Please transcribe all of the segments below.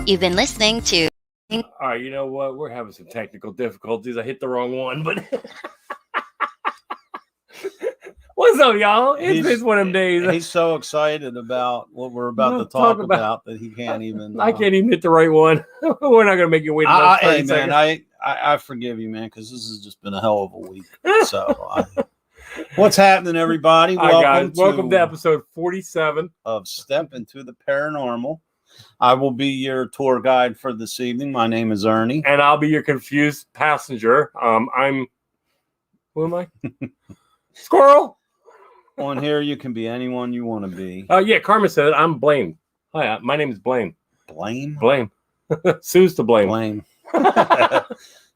You've been listening to... All right, you know what? We're having some technical difficulties. I hit the wrong one, but what's up, y'all? It's one of them days. He's so excited about what we're about to talk about that he can't even. I can't even hit the right one. We're not gonna make you wait. Hey, man, I forgive you, man, because this has just been a hell of a week. So, what's happening, everybody? Welcome to episode 47 of Step Into the Paranormal. I will be your tour guide for this evening. My name is Ernie. And I'll be your confused passenger. Who am I? Squirrel. On here, you can be anyone you want to be. Yeah, Carmen said it. I'm Blaine. Hi, my name is Blaine. Blaine? Blaine. Sue's to blame. Blaine.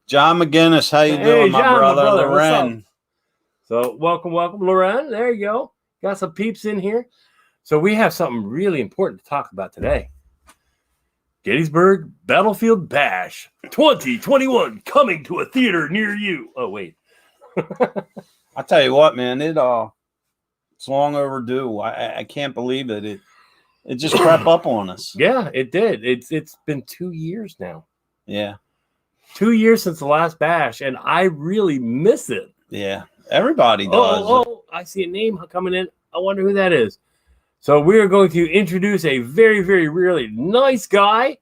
John McGinnis, how you doing, my brother, Loren? So, welcome, Loren. There you go. Got some peeps in here. So, we have something really important to talk about today. Gettysburg Battlefield Bash 2021 coming to a theater near you. Oh, wait. I tell you what, man, it's long overdue. I can't believe it. It just crept up on us. Yeah, it did. It's been 2 years now. Yeah. 2 years since the last bash, and I really miss it. Yeah, everybody does. Oh, I see a name coming in. I wonder who that is. So we are going to introduce a very, very, really nice guy,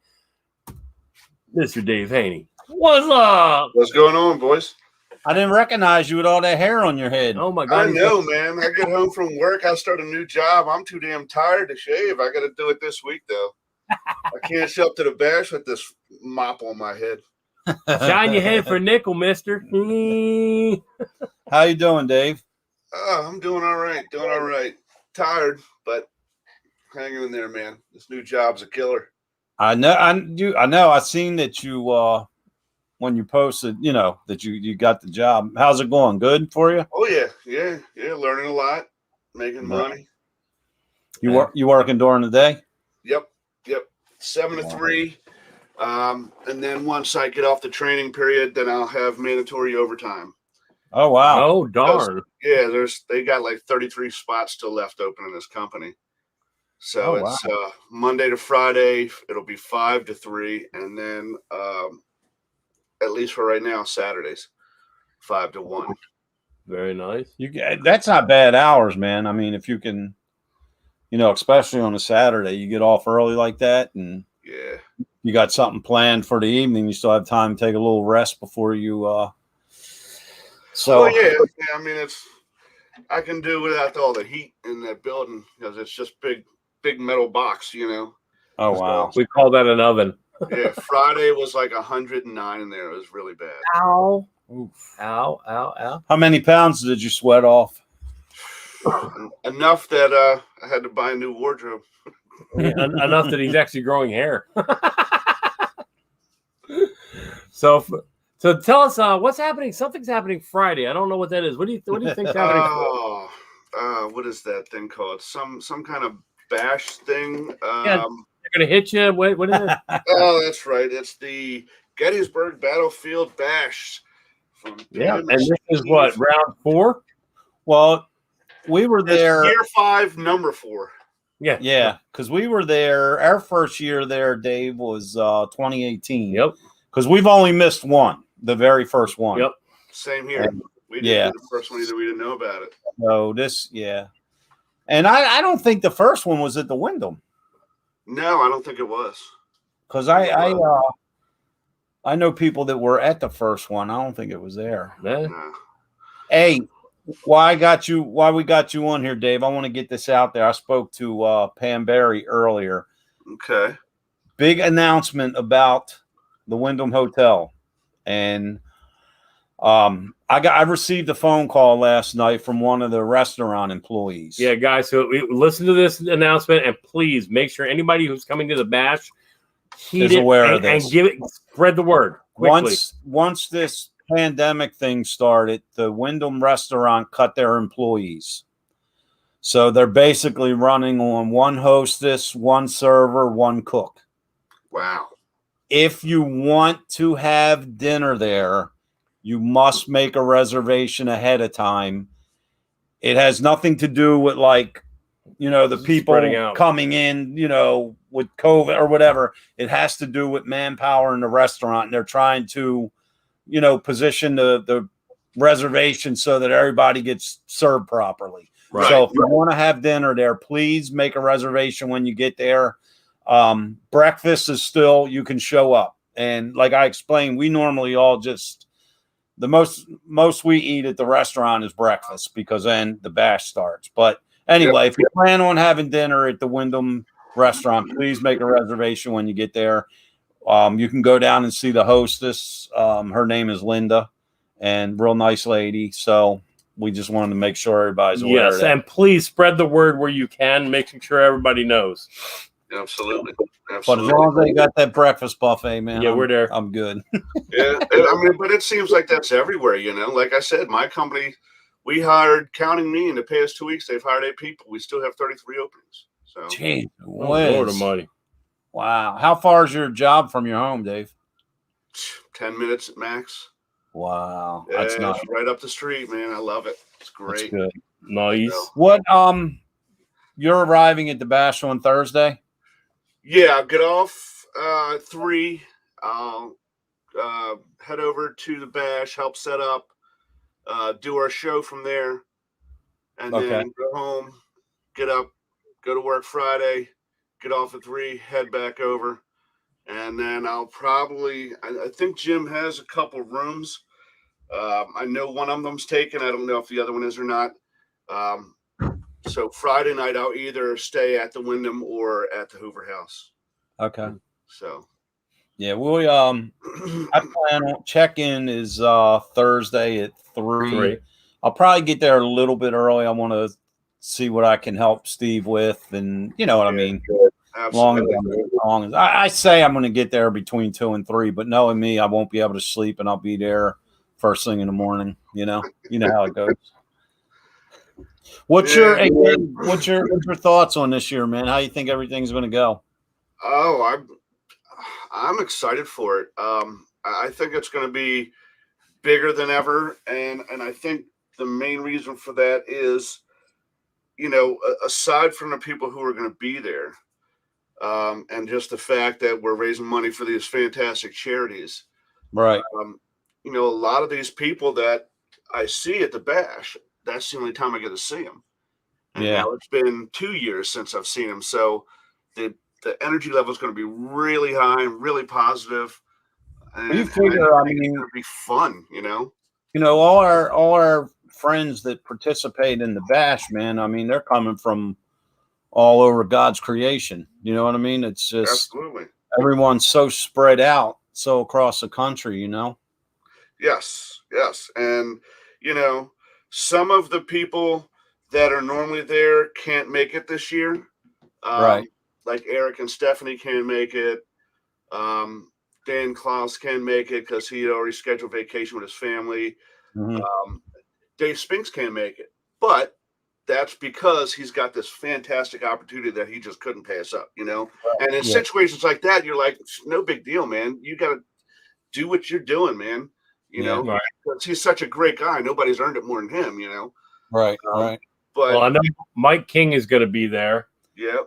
Mr. Dave Haney. What's up? What's going on, boys? I didn't recognize you with all that hair on your head. Oh, my God. I know, man. I get home from work. I start a new job. I'm too damn tired to shave. I got to do it this week, though. I can't show up to the bash with this mop on my head. Shine your head for a nickel, mister. How you doing, Dave? I'm doing all right. Tired, but hanging in there, man. This new job's a killer. I know. I seen that you when you posted, that you got the job. How's it going? Good for you? Oh yeah. Learning a lot, making money. You working during the day? Yep. 7 to 3. And then once I get off the training period, then I'll have mandatory overtime. Oh wow! Oh darn! Yeah, they got like 33 spots still left open in this company. So it's Monday to Friday. It'll be 5 to 3, and then at least for right now, Saturdays 5 to 1. Very nice. That's not bad hours, man. I mean, if you can, especially on a Saturday, you get off early like that, and yeah, you got something planned for the evening. You still have time to take a little rest before you. So yeah. I mean, I can do without all the heat in that building because it's just big metal box, Oh wow! We call that an oven. Yeah, Friday was like 109 in there. It was really bad. Ow! Oof. Ow! How many pounds did you sweat off? Enough that I had to buy a new wardrobe. Yeah, enough that he's actually growing hair. So tell us what's happening. Something's happening Friday. I don't know what that is. What do you think's happening? What is that thing called? Some kind of bash thing. Yeah, they're gonna hit you. What is it? Oh, that's right. It's the Gettysburg Battlefield Bash. And this is what, round 4? Well, we were there. Year 5, number 4. Yeah, because we were there. Our first year there, Dave, was 2018. Yep. Because we've only missed one, the very first one. Yep. Same here. We didn't do the first one either. We didn't know about it. So and I don't think the first one was at the Wyndham. No, I don't think it was. Because I know people that were at the first one. I don't think it was there. No. Hey, why we got you on here, Dave? I want to get this out there. I spoke to Pam Barry earlier. Okay. Big announcement about the Wyndham Hotel, and I received a phone call last night from one of the restaurant employees. Yeah, guys. So listen to this announcement, and please make sure anybody who's coming to the bash is aware of this and spread the word quickly. Once this pandemic thing started, the Wyndham restaurant cut their employees, so they're basically running on one hostess, one server, one cook. Wow. If you want to have dinner there, you must make a reservation ahead of time. It has nothing to do with the people coming in, with COVID or whatever. It has to do with manpower in the restaurant, and they're trying to, position the reservation so that everybody gets served properly. Right. So if you want to have dinner there, please make a reservation when you get there. Breakfast is still, you can show up. And like I explained, we normally all just, the most we eat at the restaurant is breakfast, because then the bash starts. But anyway, if you plan on having dinner at the Wyndham restaurant, please make a reservation when you get there. You can go down and see the hostess. Her name is Linda, and real nice lady. So we just wanted to make sure everybody's aware of that. And please spread the word where you can, making sure everybody knows. Absolutely. But as long as they got that breakfast buffet, man, we're there. I'm good. Yeah, I mean, but it seems like that's everywhere, Like I said, my company, we hired, counting me, in the past 2 weeks, they've hired 8 people. We still have 33 openings. So, jeez, Lord Almighty. Wow. How far is your job from your home, Dave? 10 minutes at max. Wow. Yeah, that's nice. Right up the street, man. I love it. It's great. That's good. Nice. So, what, you're arriving at the bash on Thursday? Yeah, I'll get off 3. I'll head over to the bash, help set up, do our show from there, and then go home, get up, go to work Friday, get off at 3, head back over, and then I'll probably, I think Jim has a couple rooms. I know one of them's taken. I don't know if the other one is or not. So Friday night, I'll either stay at the Wyndham or at the Hoover House. Okay. So, yeah, we I plan on check-in is Thursday at 3. I'll probably get there a little bit early. I want to see what I can help Steve with, and you know what I mean. Long as I say I'm going to get there between 2 and 3, but knowing me, I won't be able to sleep, and I'll be there first thing in the morning. You know how it goes. What's your thoughts on this year, man? How you think everything's going to go? Oh, I'm excited for it. I think it's going to be bigger than ever, and I think the main reason for that is, aside from the people who are going to be there, and just the fact that we're raising money for these fantastic charities, right? A lot of these people that I see at the bash, that's the only time I get to see them. And now it's been 2 years since I've seen them, so the energy level is going to be really high and really positive. And you figure, I mean, it's going to be fun, all our friends that participate in the bash, man. I mean, they're coming from all over God's creation. You know what I mean? It's just absolutely everyone's so spread out, so across the country. Yes, and some of the people that are normally there can't make it this year. Right. Like Eric and Stephanie can't make it. Dan Klaus can't make it because he had already scheduled vacation with his family. Mm-hmm. Dave Spinks can't make it, but that's because he's got this fantastic opportunity that he just couldn't pass up, Right. And in situations like that, you're like, no big deal, man. You got to do what you're doing, man. Right. Because he's such a great guy. Nobody's earned it more than him, Right, right. But I know Mike King is going to be there. Yeah,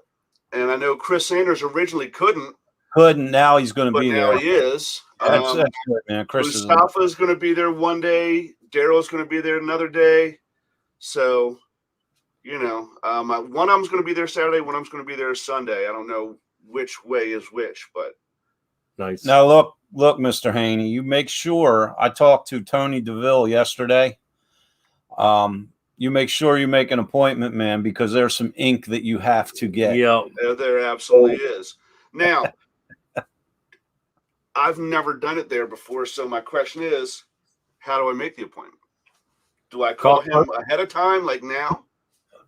and I know Chris Sanders originally couldn't. Now he's going to be there. Now he is. That's good, man. Chris Mustafa is going to be there one day. Daryl's going to be there another day. So, one of them's going to be there Saturday. One of them's going to be there Sunday. I don't know which way is which, but nice. Now look, Mr. Haney, you make sure. I talked to Tony DeVille yesterday. You make sure you make an appointment, man, because there's some ink that you have to get. Yeah, there absolutely is. Now, I've never done it there before, so my question is, how do I make the appointment? Do I call him ahead of time, like now?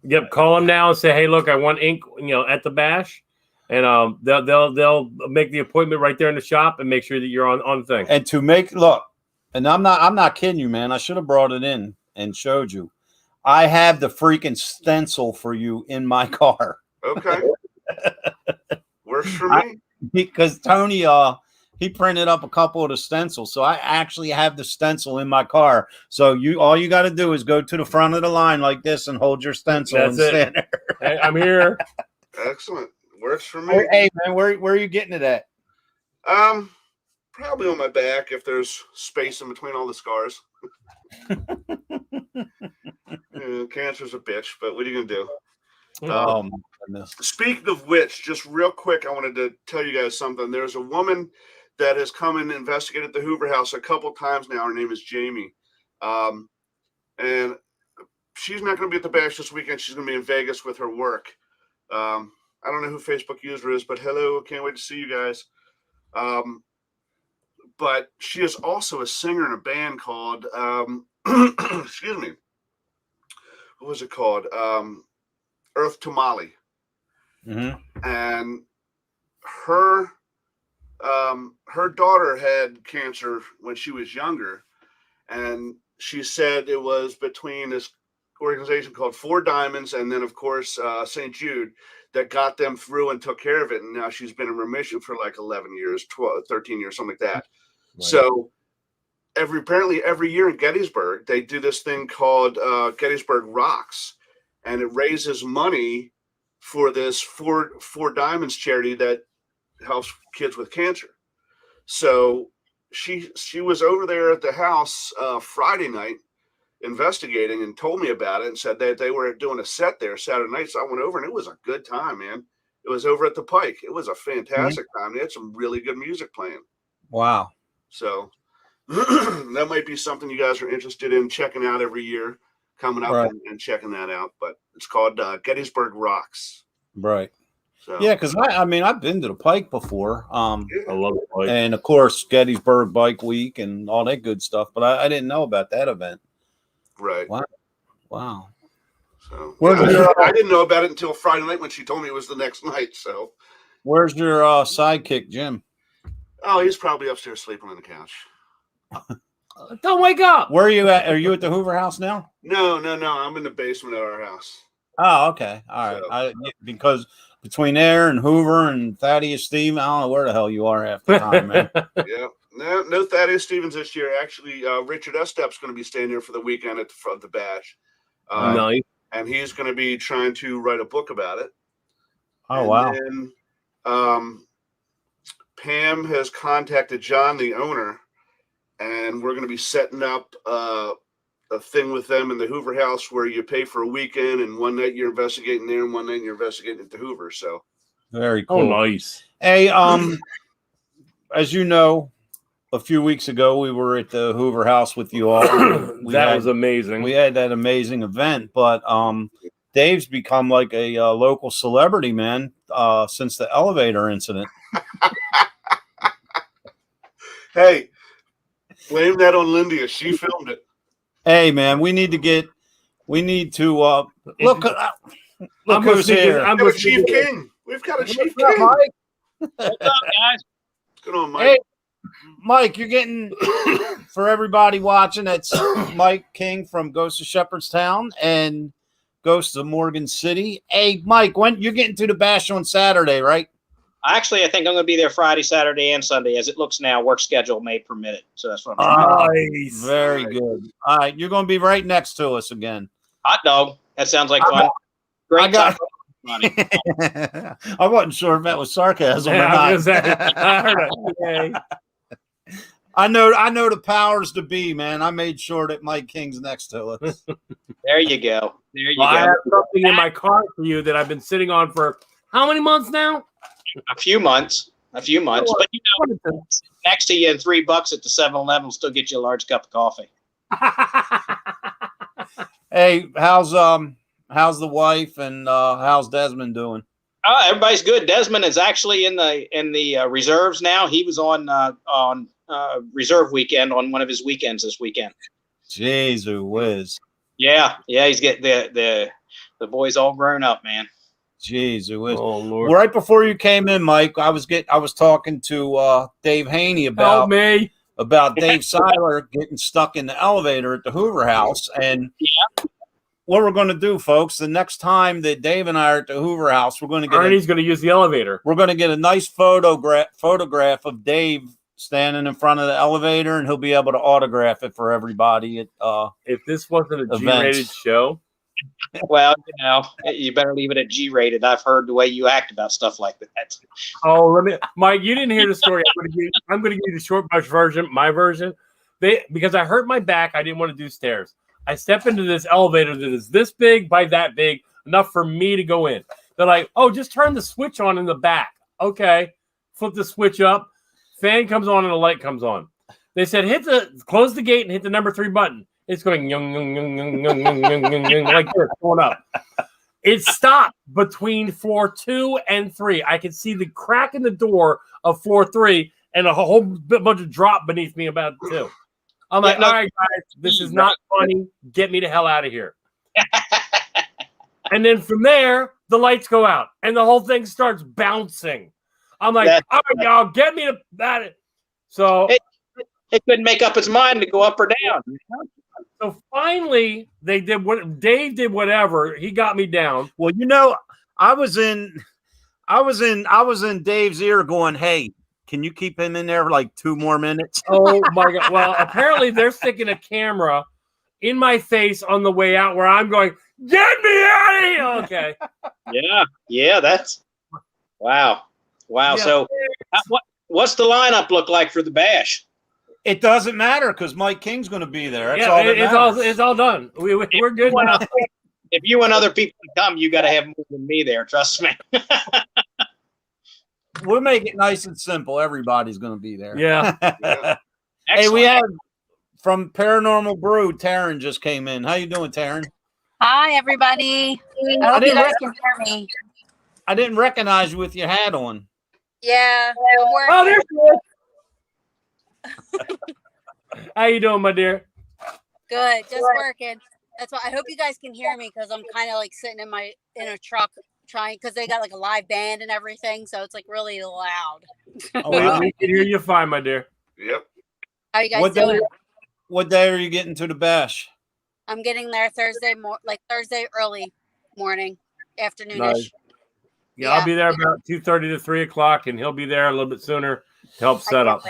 Yep, call him now and say, "Hey, look, I want ink, at the bash," and they'll make the appointment right there in the shop and make sure that you're on the thing. And and I'm not kidding you, man. I should have brought it in and showed you. I have the freaking stencil for you in my car. Okay. Works for me. Because Tony, he printed up a couple of the stencils. So I actually have the stencil in my car. So all you got to do is go to the front of the line like this and hold your stencil. That's and stand there. Hey, I'm here. Excellent. Works for me. Hey man, where are you getting it at? Probably on my back if there's space in between all the scars. Cancer's a bitch, but what are you gonna do? Oh my goodness. Speaking of which, just real quick, I wanted to tell you guys something. There's a woman that has come and investigated the Hoover House a couple times now. Her name is Jamie, and she's not going to be at the bash this weekend. She's going to be in Vegas with her work. I don't know who Facebook user is, but hello, can't wait to see you guys. But she is also a singer in a band called, excuse me, what was it called? Earth Tamale. Mm-hmm. And her daughter had cancer when she was younger, and she said it was between this organization called Four Diamonds and then of course St. Jude that got them through and took care of it, and now she's been in remission for like 11 years, 12, 13 years, something like that. Right. So apparently every year in Gettysburg they do this thing called Gettysburg Rocks, and it raises money for this Four Diamonds charity that helps kids with cancer. So she was over there at the house Friday night investigating and told me about it and said that they were doing a set there Saturday night. So I went over and it was a good time, man. It was over at the Pike. It was a fantastic time. They had some really good music playing. Wow. So that might be something you guys are interested in checking out every year, coming up and checking that out. But it's called Gettysburg Rocks. Right. So, yeah, because I mean I've been to the Pike before. I love the Pike. And of course Gettysburg Bike Week and all that good stuff. But I didn't know about that event. Right. Wow. So I didn't know about it until Friday night when she told me it was the next night. So where's your sidekick, Jim? Oh, he's probably upstairs sleeping on the couch. Don't wake up. Where are you at? Are you at the Hoover House now? No. I'm in the basement of our house. Oh, okay. All right. So. Because between there and Hoover and Thaddeus Stevens, I don't know where the hell you are half the time, man. Yeah. No Thaddeus Stevens this year. Actually, Richard Estep's going to be staying here for the weekend at the bash. Nice. And he's going to be trying to write a book about it. Oh, wow. Then, Pam has contacted John, the owner, and we're going to be setting up a thing with them in the Hoover House where you pay for a weekend and one night you're investigating there and one night you're investigating at the Hoover. So very cool. Oh, nice. Hey, as you know, a few weeks ago we were at the Hoover House with you all. That was amazing. We had that amazing event, but Dave's become like a local celebrity, man, since the elevator incident. Hey, blame that on Lindia. She filmed it. Hey, man, we need to look who's here. I'm a Chief King. We've got a Chief King. Mike? What's up, guys? What's going on, Mike? Hey, Mike, you're getting, for everybody watching, that's Mike King from Ghost of Shepherdstown and Ghost of Morgan City. Hey, Mike, when you're getting to the bash on Saturday, right? Actually, I think I'm going to be there Friday, Saturday, and Sunday. As it looks now, work schedule may permit it. So that's what I'm doing. Nice. Very good. All right, you're going to be right next to us again. Hot dog. That sounds like fun. Great time. I wasn't sure if that was sarcasm or not. I know the powers to be, man. I made sure that Mike King's next to us. There you go. I have something in my car for you that I've been sitting on for how many months now? A few months. But you know, next to you in $3 at the 7-Eleven will still get you a large cup of coffee. Hey, how's the wife and how's Desmond doing? Everybody's good. Desmond is actually in the reserves now. He was on reserve weekend on one of his weekends this weekend. Jeez, whiz. Yeah, he's getting the boy's all grown up, man. Jeez, it was. Oh, Lord. Right before you came in, Mike, I was talking to Dave Haney about Dave Seiler getting stuck in the elevator at the Hoover House. And what we're going to do, folks, the next time that Dave and I are at the Hoover House, we're going to get Ernie's going to use the elevator. We're going to get a nice photograph of Dave standing in front of the elevator, and he'll be able to autograph it for everybody at if this wasn't a G-rated show, Well, you better leave it at G-rated. I've heard the way you act about stuff like that. Oh, Mike, you didn't hear the story. I'm going to give you the short brush version, my version. Because I hurt my back, I didn't want to do stairs. I step into this elevator that is this big by that big, enough for me to go in. They're like, oh, just turn the switch on in the back. Okay. Flip the switch up. Fan comes on and the light comes on. They said, close the gate and hit the number 3 button. It's going like this, going up. It stopped between floor 2 and 3. I could see the crack in the door of floor 3 and a whole bunch of drop beneath me about 2. I'm like, all right, guys, this is not funny. Get me the hell out of here. And then from there, the lights go out and the whole thing starts bouncing. I'm like, all right, y'all, get me that. So it couldn't make up its mind to go up or down. So finally, Dave did whatever. He got me down. Well, I was in Dave's ear going, hey, can you keep him in there for like 2 more minutes? Oh my God. Well, apparently they're sticking a camera in my face on the way out where I'm going, get me out of here. Okay. Yeah. That's wow. Yeah. So what's the lineup look like for the bash? It doesn't matter because Mike King's going to be there. That's it's all done. We're good now. If you want other people to come, you got to have more than me there. Trust me. We'll make it nice and simple. Everybody's going to be there. Yeah. Hey, we have from Paranormal Brew. Taryn just came in. How you doing, Taryn? Hi, everybody. I hope you guys can hear me. I didn't recognize you with your hat on. Yeah. Oh, there's good. How you doing, my dear? Good. Just working. That's why I hope you guys can hear me because I'm kind of like sitting in a truck trying because they got like a live band and everything, so it's like really loud. Oh, wow. We can hear you fine, my dear. Yep. How you guys doing? What day are you getting to the bash? I'm getting there Thursday early morning, afternoonish. Nice. Yeah, I'll be there about 2:30 to 3 o'clock, and he'll be there a little bit sooner to help set up.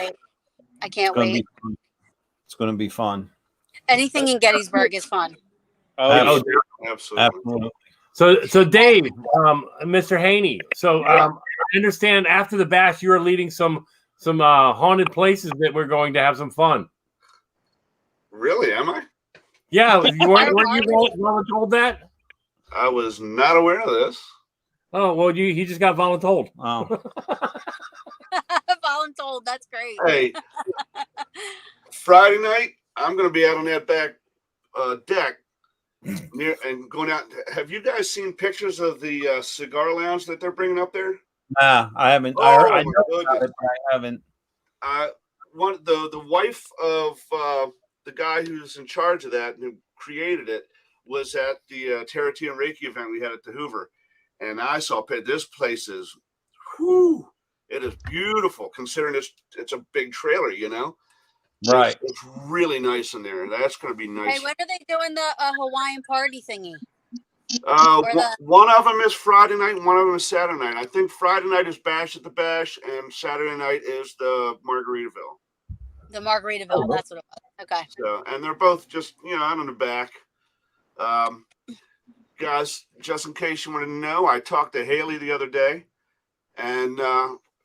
I can't wait. It's going to be fun. Anything in Gettysburg is fun. Oh, Absolutely. So Dave, Mr. Haney. So I understand after the bash, you are leading some haunted places that we're going to have some fun. Really? Am I? Yeah, you weren't told that? I was not aware of this. Oh well, he just got voluntold. Oh. Voluntold, that's great. Hey, Friday night, I'm going to be out on that back deck and going out. Have you guys seen pictures of the cigar lounge that they're bringing up there? Nah, I haven't. I know about it, but I haven't. The wife of the guy who's in charge of that and who created it was at the Tarot and Reiki event we had at the Hoover, and I saw this place is, whew, it is beautiful considering it's a big trailer, Right. It's really nice in there. That's going to be nice. Hey, when are they doing the Hawaiian party thingy? One of them is Friday night, one of them is Saturday night. I think Friday night is Bash at the Bash, and Saturday night is the Margaritaville. The Margaritaville, that's what it was. Okay. So, and they're both just, out on the back. Guys, just in case you want to know, I talked to Haley the other day, and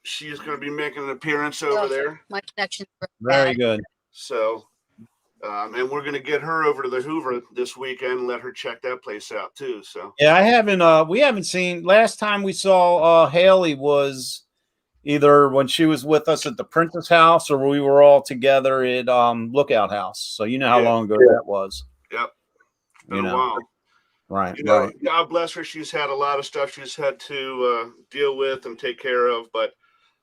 she is going to be making an appearance over there. My connection. Very good. So, and we're going to get her over to the Hoover this weekend and let her check that place out too. So, yeah, we haven't seen. Last time we saw Haley was either when she was with us at the Princess House or we were all together at Lookout House. So you know how long ago that was. Yep. It's been a while. Right. God bless her. She's had a lot of stuff she's had to deal with and take care of, but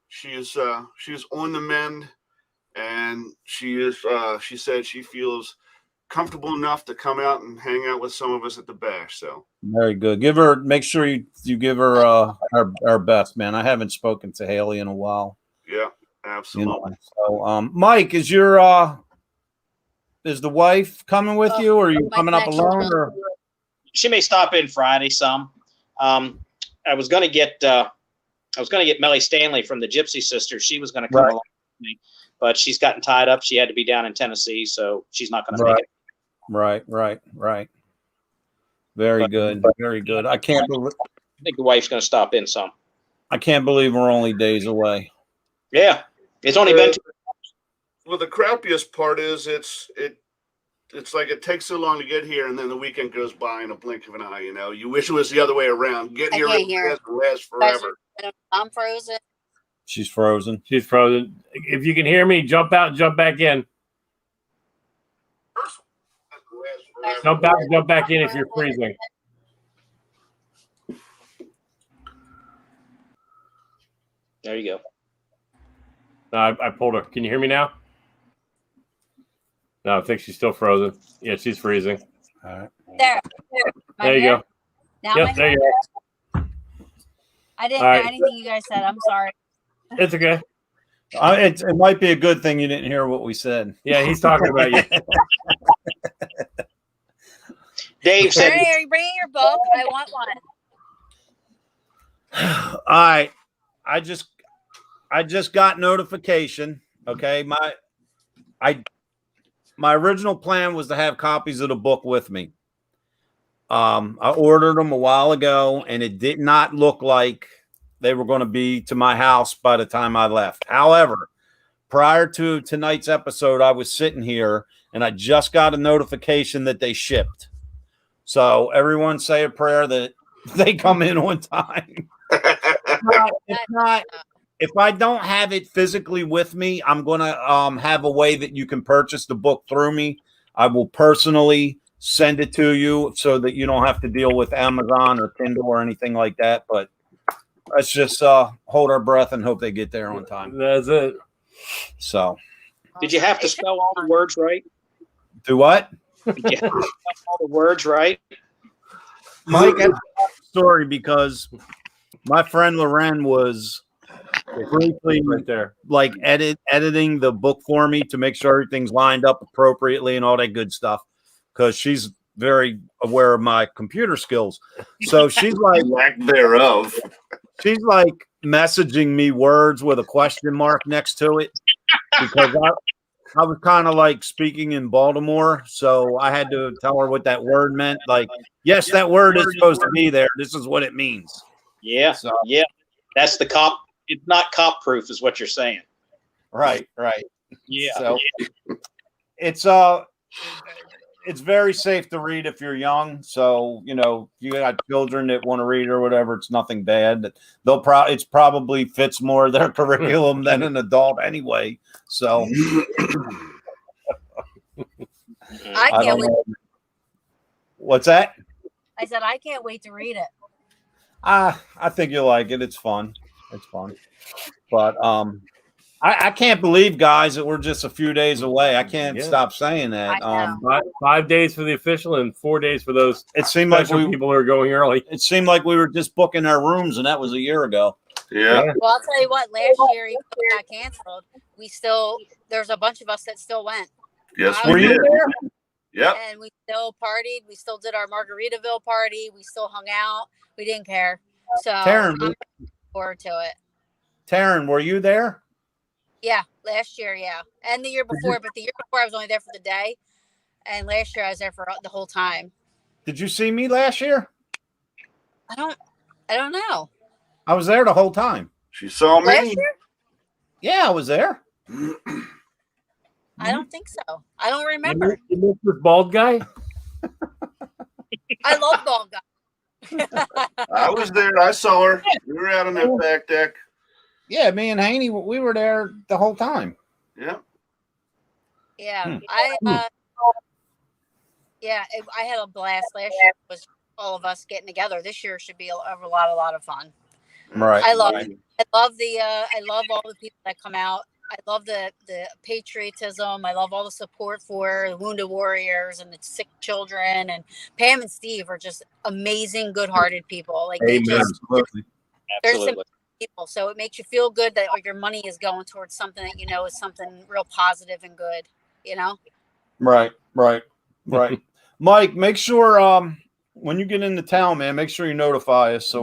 she's on the mend, and she said she feels comfortable enough to come out and hang out with some of us at the bash. So very good. Make sure you give her our best, man. I haven't spoken to Haley in a while. Yeah, absolutely. So Mike, is the wife coming with you, or are you coming up alone? Or she may stop in Friday some. I was going to get Melly Stanley from the Gypsy Sisters. She was going to come along with me, but she's gotten tied up. She had to be down in Tennessee, so she's not going to make it. Right. Very good. Very good. I can't believe I think the wife's going to stop in some. I can't believe we're only days away. Yeah, it's only been. Well, the crappiest part is it's like it takes so long to get here, and then the weekend goes by in a blink of an eye. You know, you wish it was the other way around. Get here real fast and last forever. I'm frozen. She's frozen. She's frozen. If you can hear me, jump out and jump back in. Jump out and jump back in if you're freezing. There you go. No, I pulled her. Can you hear me now? No, I think she's still frozen. Yeah, she's freezing. All right. There you go. Now yep, there you go. I didn't hear anything you guys said. I'm sorry. It's okay. It might be a good thing you didn't hear what we said. Yeah, he's talking about you. Dave said, Are you bringing your book? I want one. All right. I just got notification. Okay. My original plan was to have copies of the book with me. I ordered them a while ago, and it did not look like they were going to be to my house by the time I left. However, prior to tonight's episode, I was sitting here and I just got a notification that they shipped. So everyone say a prayer that they come in on time. If I don't have it physically with me, I'm going to have a way that you can purchase the book through me. I will personally send it to you so that you don't have to deal with Amazon or Kindle or anything like that. But let's just hold our breath and hope they get there on time. That's it. So, did you have to spell all the words right? Do what? Did you have to spell all the words right? Mike, that's a story because my friend Loren was briefly Right there. like editing the book for me to make sure everything's lined up appropriately and all that good stuff, because she's very aware of my computer skills. So she's like Lack thereof. she's like messaging me words with a question mark next to it because I was kind of like speaking in Baltimore, so I had to tell her what that word meant. Like, yes, that word is supposed to be there. This is what it means. Yeah, So, yeah. That's the cop. It's not cop proof, is what you're saying. right. Yeah. So it's very safe to read if you're young. So, you know, if you got children that want to read or whatever, it's nothing bad. It's probably fits more of their curriculum than an adult anyway. So I can't wait. What's that? I said I can't wait to read it. I think you'll like it. It's fun. But I can't believe, guys, that we're just a few days away. I can't stop saying that. I know. 5 days for the official and 4 days for those It seemed like people who are going early. It seemed like we were just booking our rooms, and that was a year ago. Yeah. Well, I'll tell you what. Last year, even though it got canceled, there's a bunch of us that still went. Yes, Were we you did. there? Yep. And we still partied. We still did our Margaritaville party. We still hung out. We didn't care. So Taryn, I'm looking forward to it. Taryn, were you there? Yeah, last year, yeah, and the year before. But the year before, I was only there for the day, and last year I was there for the whole time. Did you see me last year? I don't know. I was there the whole time. She saw me. Last year? Yeah, I was there. I don't think so. I don't remember. You missed this bald guy? I love bald guys. I was there. I saw her. We were out on that back deck. Yeah, me and Haney, we were there the whole time. Yeah. Yeah, I had a blast last year. It was all of us getting together. This year should be a lot of fun. Right. I love all the people that come out. I love the patriotism. I love all the support for the wounded warriors and the sick children. And Pam and Steve are just amazing, good-hearted people. Like they just, they're some people. So it makes you feel good that your money is going towards something that you know is something real positive and good. You know. Right. Mike, make sure when you get into town, man, make sure you notify us so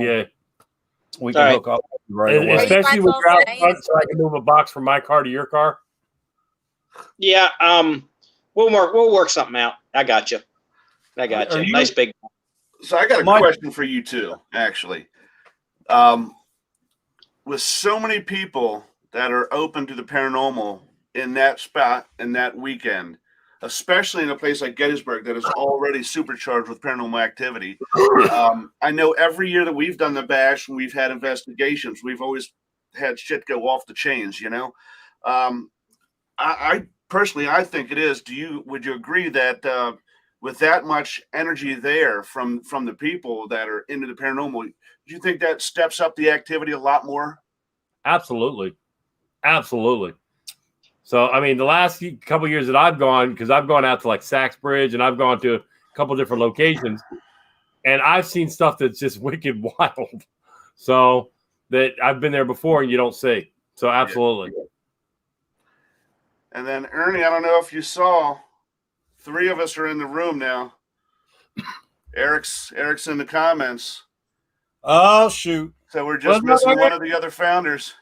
we can hook up right away. Especially with your out front, so I can move a box from my car to your car. Yeah, we'll work something out. I got you. Nice big. So I got a Mike- question for you too, actually. With so many people that are open to the paranormal in that spot in that weekend, especially in a place like Gettysburg that is already supercharged with paranormal activity. I know every year that we've done the bash and we've had investigations, we've always had shit go off the chains, you know. I personally, I think it is. Would you agree that with that much energy there from the people that are into the paranormal, do you think that steps up the activity a lot more? Absolutely. Absolutely. So, I mean, the last couple of years that I've gone, because I've gone out to like Saxbridge and I've gone to a couple different locations, and I've seen stuff that's just wicked wild. So that I've been there before and you don't see. So, absolutely. Yeah. And then Ernie, I don't know if you saw, 3 of us are in the room now. Eric's in the comments. Oh, shoot. So we're just missing one of the other founders.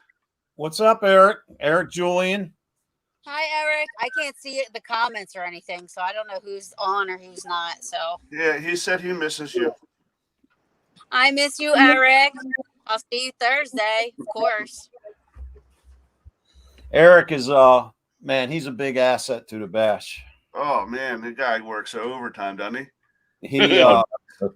What's up, Eric? Eric Julian. Hi, Eric. I can't see the comments or anything, so I don't know who's on or who's not. So Yeah, he said he misses you. I miss you, Eric. I'll see you Thursday, of course. Eric is man, he's a big asset to the bash. Oh man, the guy works overtime, doesn't he? He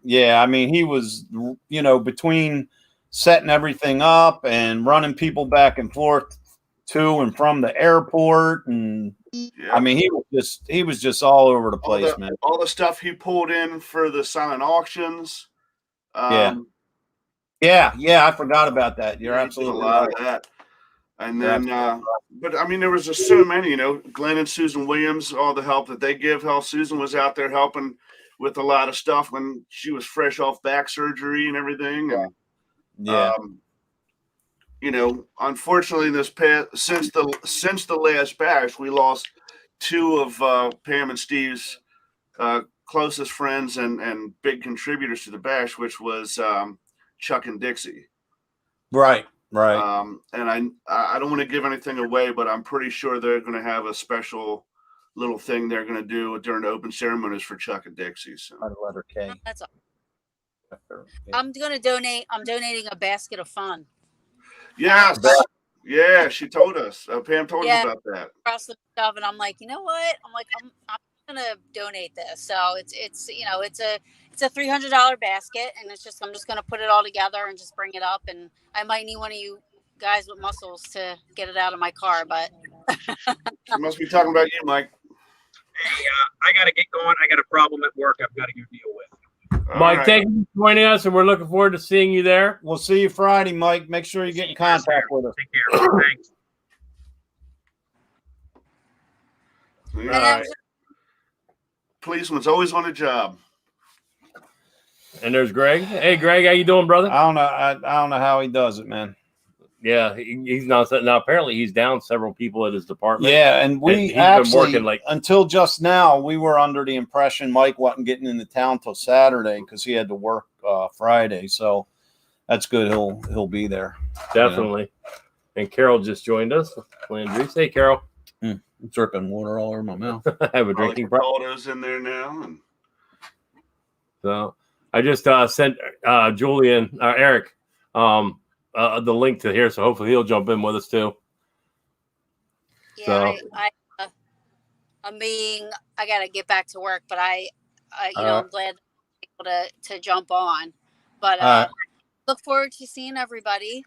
yeah, I mean, he was, you know, between setting everything up and running people back and forth to and from the airport, and I mean, he was just all over the place, man. All the stuff he pulled in for the silent auctions. Yeah, I forgot about that. You're absolutely a lot right. of that. And then, but I mean, there was just so many, you know, Glenn and Susan Williams, all the help that they give. How Susan was out there helping with a lot of stuff when she was fresh off back surgery and everything. And, you know, unfortunately, since the last bash, we lost 2 of Pam and Steve's closest friends and big contributors to the bash, which was Chuck and Dixie. Right. And I don't want to give anything away, but I'm pretty sure they're going to have a special little thing they're going to do during the open ceremonies for Chuck and Dixie. So. Letter K. That's all. I'm going to donate. I'm donating a basket of fun. Yes. Yeah, she told us. Pam told us about that. Stuff, and I'm like, you know what? I'm gonna donate this. So it's you know, it's a $300 basket, and I'm just gonna put it all together and just bring it up. And I might need one of you guys with muscles to get it out of my car, but she must be talking about you, Mike. Hey, I gotta get going. I got a problem at work I've got to go deal with. Mike, thank you for joining us, and we're looking forward to seeing you there. We'll see you Friday, Mike. Make sure you get in contact with us. Take care. Thanks. All right. Policeman's always on a job. And there's Greg. Hey, Greg, how you doing, brother? I don't know how he does it, man. Yeah, he's not. Now, apparently, he's down several people at his department. Yeah, and he's been working like until just now. We were under the impression Mike wasn't getting into town till Saturday because he had to work Friday. So that's good. He'll be there. Definitely. You know? And Carol just joined us. Landry, hey, Carol. I'm dripping water all over my mouth. I have a drinking problem. All those in there now. And... So I just sent Eric. The link to here, so hopefully he'll jump in with us too. Yeah, so. I gotta get back to work, but I'm glad to jump on. But look forward to seeing everybody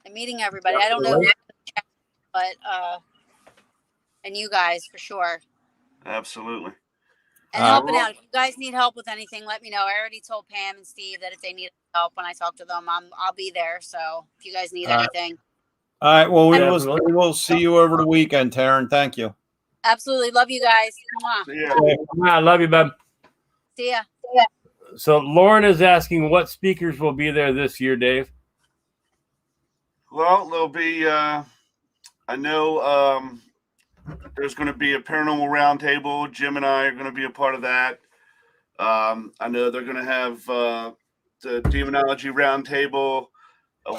and meeting everybody. I don't know, but and you guys for sure. Absolutely. And helping out. If you guys need help with anything, let me know. I already told Pam and Steve that if they need help when I talk to them, I'll be there. So if you guys need anything. All right. Well, we will see you over the weekend, Taryn. Thank you. Absolutely. Love you guys. See ya. I love you, babe. See ya. So Lauren is asking what speakers will be there this year, Dave. Well, there'll be I know there's going to be a paranormal roundtable. Jim and I are going to be a part of that. I know they're going to have the demonology roundtable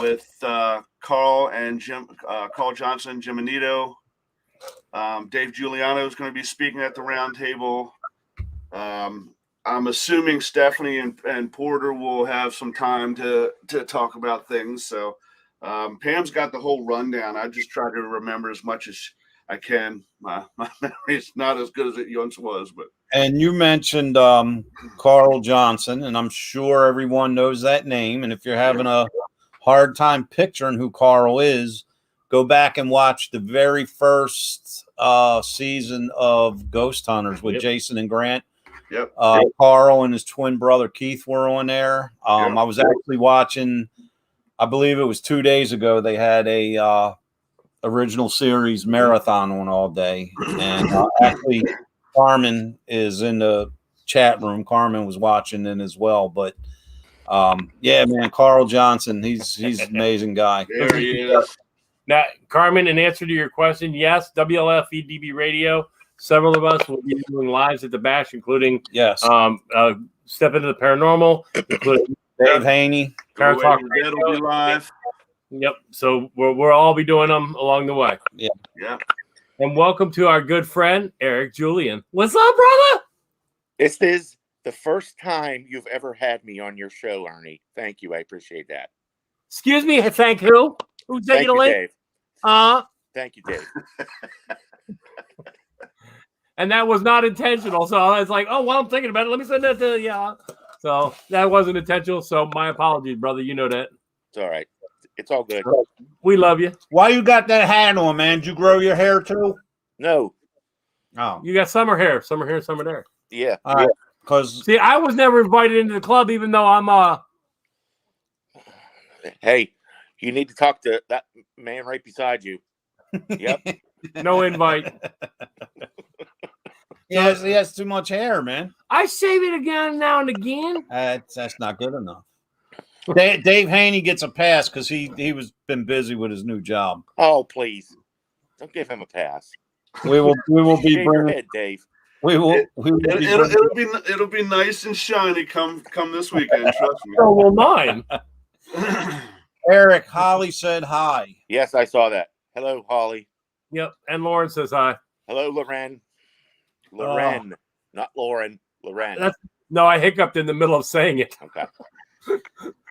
with Carl and Jim, Carl Johnson, Jim Anito. Dave Giuliano is going to be speaking at the roundtable. I'm assuming Stephanie and Porter will have some time to talk about things. So Pam's got the whole rundown. I just try to remember as much as I can. My memory is not as good as it once was, but. And you mentioned Carl Johnson, and I'm sure everyone knows that name. And if you're having a hard time picturing who Carl is, go back and watch the very first season of Ghost Hunters with Jason and Grant. Yep. Carl and his twin brother Keith were on there. I was actually watching, I believe it was 2 days ago, they had a original series marathon on all day. And actually Carmen is in the chat room. Carmen was watching it as well. But yeah, man, Carl Johnson, he's an amazing guy. There he is. Now, Carmen, in answer to your question, yes, WLF EDB Radio. Several of us will be doing lives at the Bash, including Step Into the Paranormal, including Dave Haney. Parrot Talk That'll be live. Yep. So we'll all be doing them along the way. Yeah. Yeah. And welcome to our good friend, Eric Julian. What's up, brother? This is the first time you've ever had me on your show, Arnie. Thank you. I appreciate that. Excuse me. Thank who? Who's taking Thank a you, link? Dave. Thank you, Dave. And that was not intentional. So I was like, oh, well, I'm thinking about it. Let me send that to you. So that wasn't intentional. So my apologies, brother. You know that. It's all right. It's all good. We love you. Why you got that hat on, man? Did you grow your hair too? No. Oh. You got summer hair, summer there. Yeah. All right. Because See, I was never invited into the club, even though I'm Hey, you need to talk to that man right beside you. Yep. no invite. he has too much hair, man. I shave it again now and again. That's not good enough. Dave Haney gets a pass because he was been busy with his new job. Oh, please. Don't give him a pass. We will be Shave your bringing. head, Dave. It'll be nice and shiny come this weekend. Trust me. So will mine. Eric, Holly said hi. Yes, I saw that. Hello, Holly. Yep. And Lauren says hi. Hello, Loren. Loren, not Lauren. Loren. No, I hiccuped in the middle of saying it. Okay.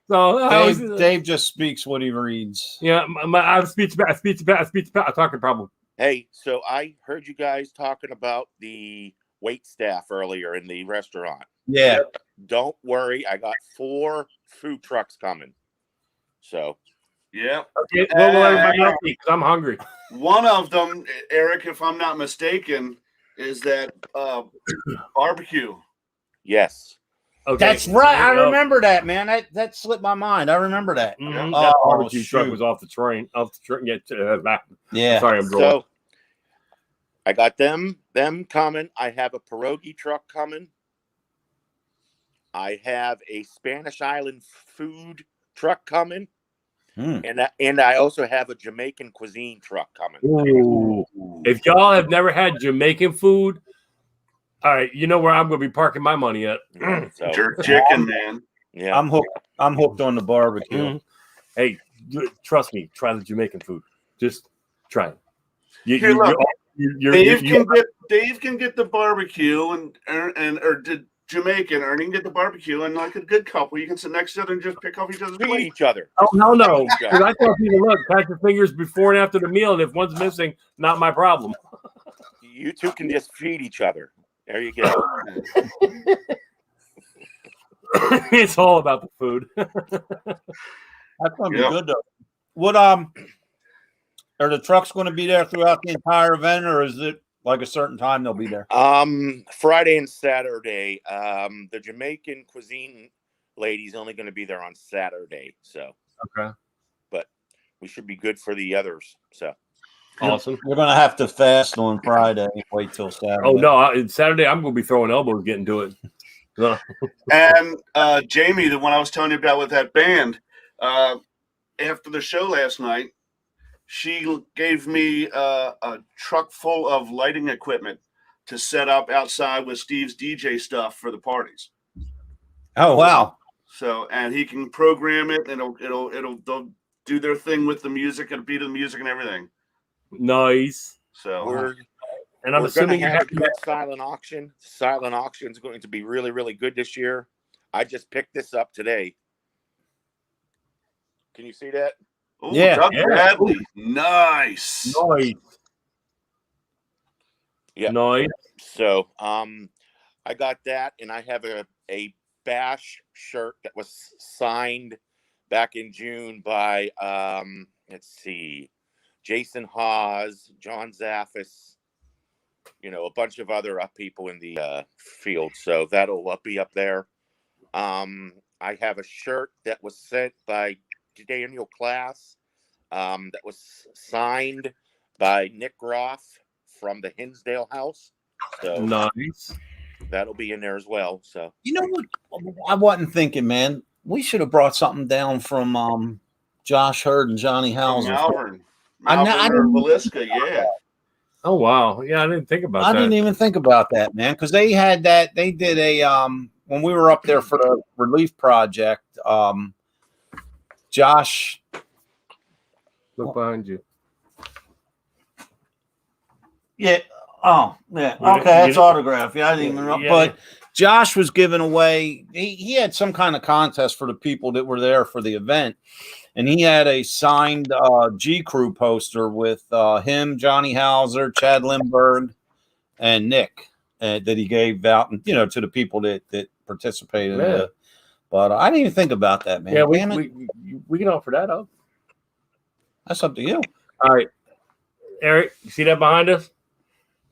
So Dave just speaks what he reads. Yeah, I have a talking problem. Hey, so I heard you guys talking about the wait staff earlier in the restaurant. Yeah. Don't worry, I got 4 food trucks coming. So, yeah. Okay, well, everybody else eat because I'm hungry. One of them, Eric, if I'm not mistaken, is that barbecue. yes. Okay. That's right. I remember that, man. That slipped my mind. I remember that. Mm-hmm. Oh, That barbecue truck shoot. was off the train. Yeah. Sorry, I'm drunk. So, I got them coming. I have a pierogi truck coming. I have a Spanish Island food truck coming. And I also have a Jamaican cuisine truck coming. Ooh. If y'all have never had Jamaican food, all right, you know where I'm going to be parking my money at. So, Jerk chicken, man. yeah. I'm hooked on the barbecue. Mhm. Hey, trust me, try the Jamaican food. Just try it. Dave can get the barbecue or did Jamaican, Ernie can get the barbecue, and like a good couple, you can sit next to each other and just pick off each other's Feed plate. each other. Oh, no. Because I tell people, look, pack your fingers before and after the meal, and if one's missing, not my problem. You two can just feed each other. There you go. It's all about the food. That's gonna be good though. What are the trucks going to be there throughout the entire event, or is it like a certain time they'll be there? Friday and Saturday. The Jamaican cuisine lady's only going to be there on Saturday, so Okay. But we should be good for the others. So Awesome. You're going to have to fast on Friday. Wait till Saturday. Oh, no. Saturday, I'm going to be throwing elbows getting to it. And Jamie, the one I was telling you about with that band, after the show last night, she gave me a truck full of lighting equipment to set up outside with Steve's DJ stuff for the parties. Oh, wow. So, and he can program it, and they'll do their thing with the music and beat of the music and everything. Nice. So And I'm We're going to assuming you have a have good silent auction. Silent auction is going to be really, really good this year. I just picked this up today. Can you see that? Oh, Yeah. Doug Yeah. Bradley. Nice. noise. Yeah. Noise. So, I got that, and I have a Bash shirt that was signed back in June by let's see, Jason Hawes, John Zaffis, a bunch of other people in the field. So that'll be up there. I have a shirt that was sent by Daniel Class, that was signed by Nick Groff from the Hinsdale House. So Nice. that'll be in there as well. So You know what? I wasn't thinking, man. We should have brought something down from Josh Hurd and Johnny From Hauser. Malvern. I Malvern or didn't- Villisca, yeah. Oh wow. Yeah, I didn't think about I that. didn't even think about that, man, because they had that. They did a when we were up there for the relief project. Josh, Look behind you. yeah. Oh, yeah. You Okay, that's didn't- autograph. Yeah, I didn't even know. Yeah, But Josh was giving away. He had some kind of contest for the people that were there for the event, and he had a signed G Crew poster with him, Johnny Hauser, Chad Lindbergh, and Nick that he gave out, to the people that participated. Yeah. But I didn't even think about that, man. Yeah, Damn it. we can offer that up. That's up to you. All right, Eric, you see that behind us?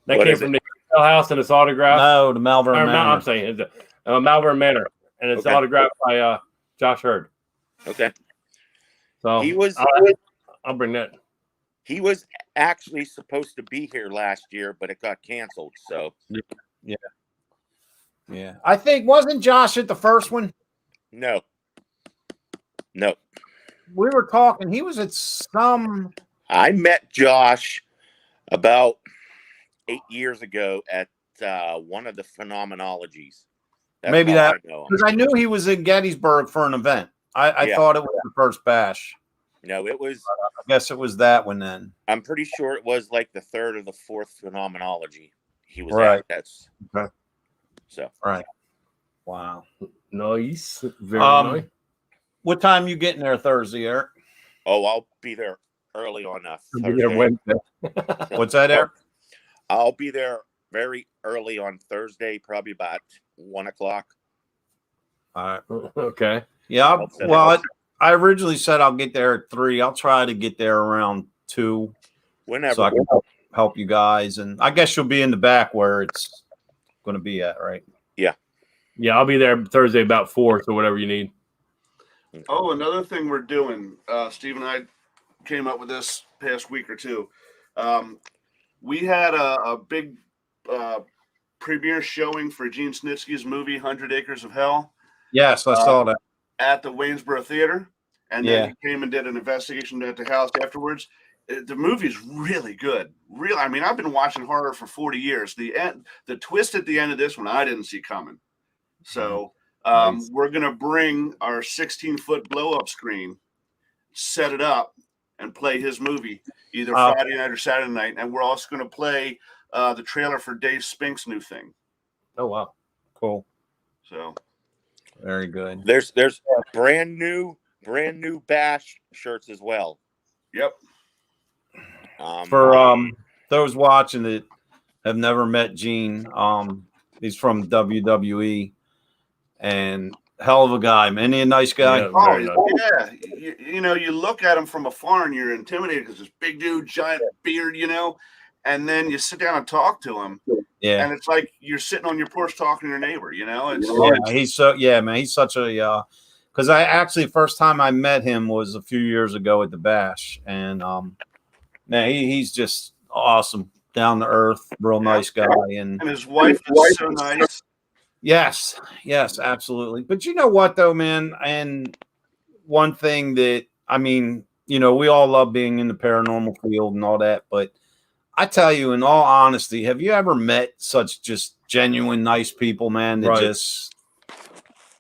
That What came is from the house, and it's autographed. No, the Malvern Or, Manor. I'm saying it's a Malvern Manor, and it's Okay. autographed by Josh Hurd. okay, So he was I'll bring that. he was actually supposed to be here last year, but it got canceled. So Yeah, I think wasn't Josh at the first one? no. We were talking. He was at some. I met Josh about 8 years ago at one of the phenomenologies. Maybe how that- I know him. Because I knew he was in Gettysburg for an event. I Yeah. thought it was the first bash. No, it was. I guess it was that one then. I'm pretty sure it was like the third or the fourth phenomenology he was Right. at. That's Okay. so. Right. Wow. Nice, very Um, nice. What time you getting there Thursday, Eric? Oh, I'll be there early on We'll be there Thursday. Wednesday. What's that, Eric? I'll be there very early on Thursday, probably about 1:00. All right. Okay. Yeah. I'll set it Well, up. I originally said I'll get there at 3. I'll try to get there around 2, Whenever. so I can help you guys. And I guess you'll be in the back where it's going to be at, right? Yeah, I'll be there Thursday about 4. So whatever you need. Oh, another thing we're doing, Steve and I came up with this past week or two. We had a big premiere showing for Gene Snitsky's movie 100 Acres of Hell Yes, I saw that. at the Waynesboro Theater, and then Yeah. he came and did an investigation at the house afterwards. The movie's really good. I mean, I've been watching horror for 40 years. The twist at the end of this one, I didn't see coming. So Nice. we're going to bring our 16-foot blow-up screen, set it up, and play his movie either Friday night or Saturday night. And we're also going to play the trailer for Dave Spink's new thing. Oh wow. Cool. So Very good. There's brand new Bash shirts as well. yep. For those watching that have never met Gene, he's from WWE and hell of a guy, man. Isn't he a nice guy? Yeah. Oh, Very nice. yeah. You look at him from afar and you're intimidated because this big dude, giant beard, and then you sit down and talk to him, Yeah. and it's like you're sitting on your porch talking to your neighbor. It's Man. He's such a because I actually first time I met him was a few years ago at the Bash, and man, he's just awesome, down to earth, real nice guy, and and his wife is so nice. yes, absolutely. But you know what though, man, and one thing that I mean, we all love being in the paranormal field and all that, but I tell you, in all honesty, have you ever met such just genuine nice people, man? That Right.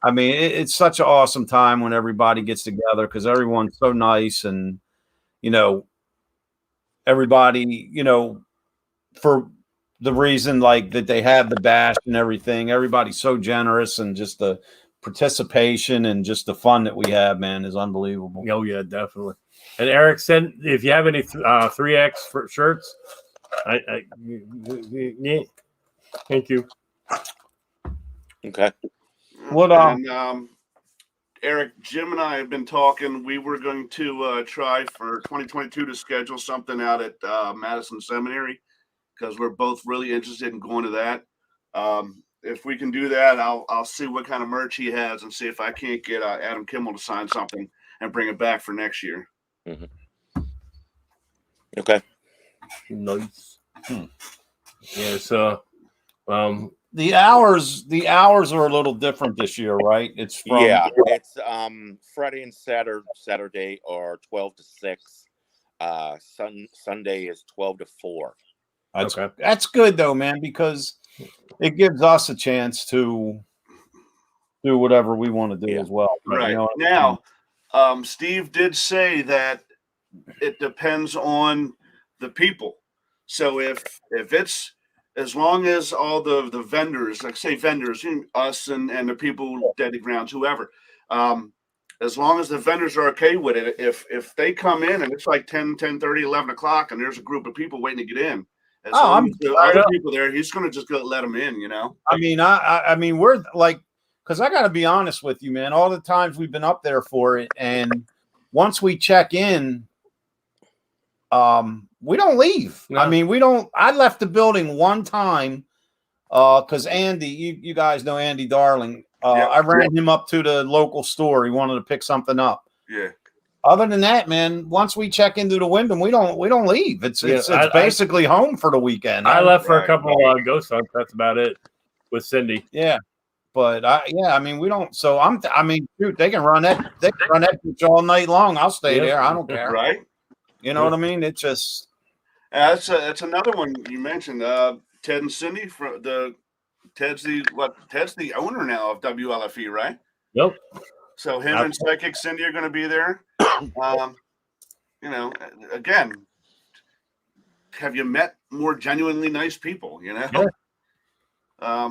I mean, it's such an awesome time when everybody gets together because everyone's so nice, and everybody, for the reason like that they have the bash and everything. Everybody's so generous, and just the participation and just the fun that we have, man, is unbelievable. Oh yeah, definitely. And Eric said, if you have any 3X for shirts, yeah. Thank you. Okay. What and Eric, Jim and I have been talking. We were going to try for 2022 to schedule something out at Madison Seminary, because we're both really interested in going to that. If we can do that, I'll see what kind of merch he has and see if I can't get Adam Kimmel to sign something and bring it back for next year. Mm-hmm. Okay. Nice. Yeah. So, the hours are a little different this year, right? It's it's Friday and Saturday are 12 to 6. Sunday is 12 to 4. That's good though, man, because it gives us a chance to do whatever we want to do as well. Right. You know now, Steve did say that it depends on the people. So if it's, as long as all the vendors, like say vendors, us and the people, Dead Grounds, whoever, as long as the vendors are okay with it, if they come in and it's like 10, 10:30, 11 o'clock and there's a group of people waiting to get in, as long as the other people there, he's going to just go let them in, you know? I mean, we're like, because I got to be honest with you, man, all the times we've been up there for it, and once we check in, we don't leave. No. I mean, we don't. I left the building one time because Andy, you guys know Andy Darling. I ran him up to the local store. He wanted to pick something up. Yeah. Other than that, man, once we check into the Wyndham, we don't leave. It's basically home for the weekend. I left for a couple of ghost hunts. That's about it with Cindy. Yeah. But I mean, we don't. So shoot, they can run that. They can run that bitch all night long. I'll stay there. I don't care. Right. You know what I mean? It's just. That's another one you mentioned. Ted and Cindy Ted's the owner now of WLFE, right? Yep. So him and Psychic Cindy are going to be there. You know, again, have you met more genuinely nice people? You know. Yeah.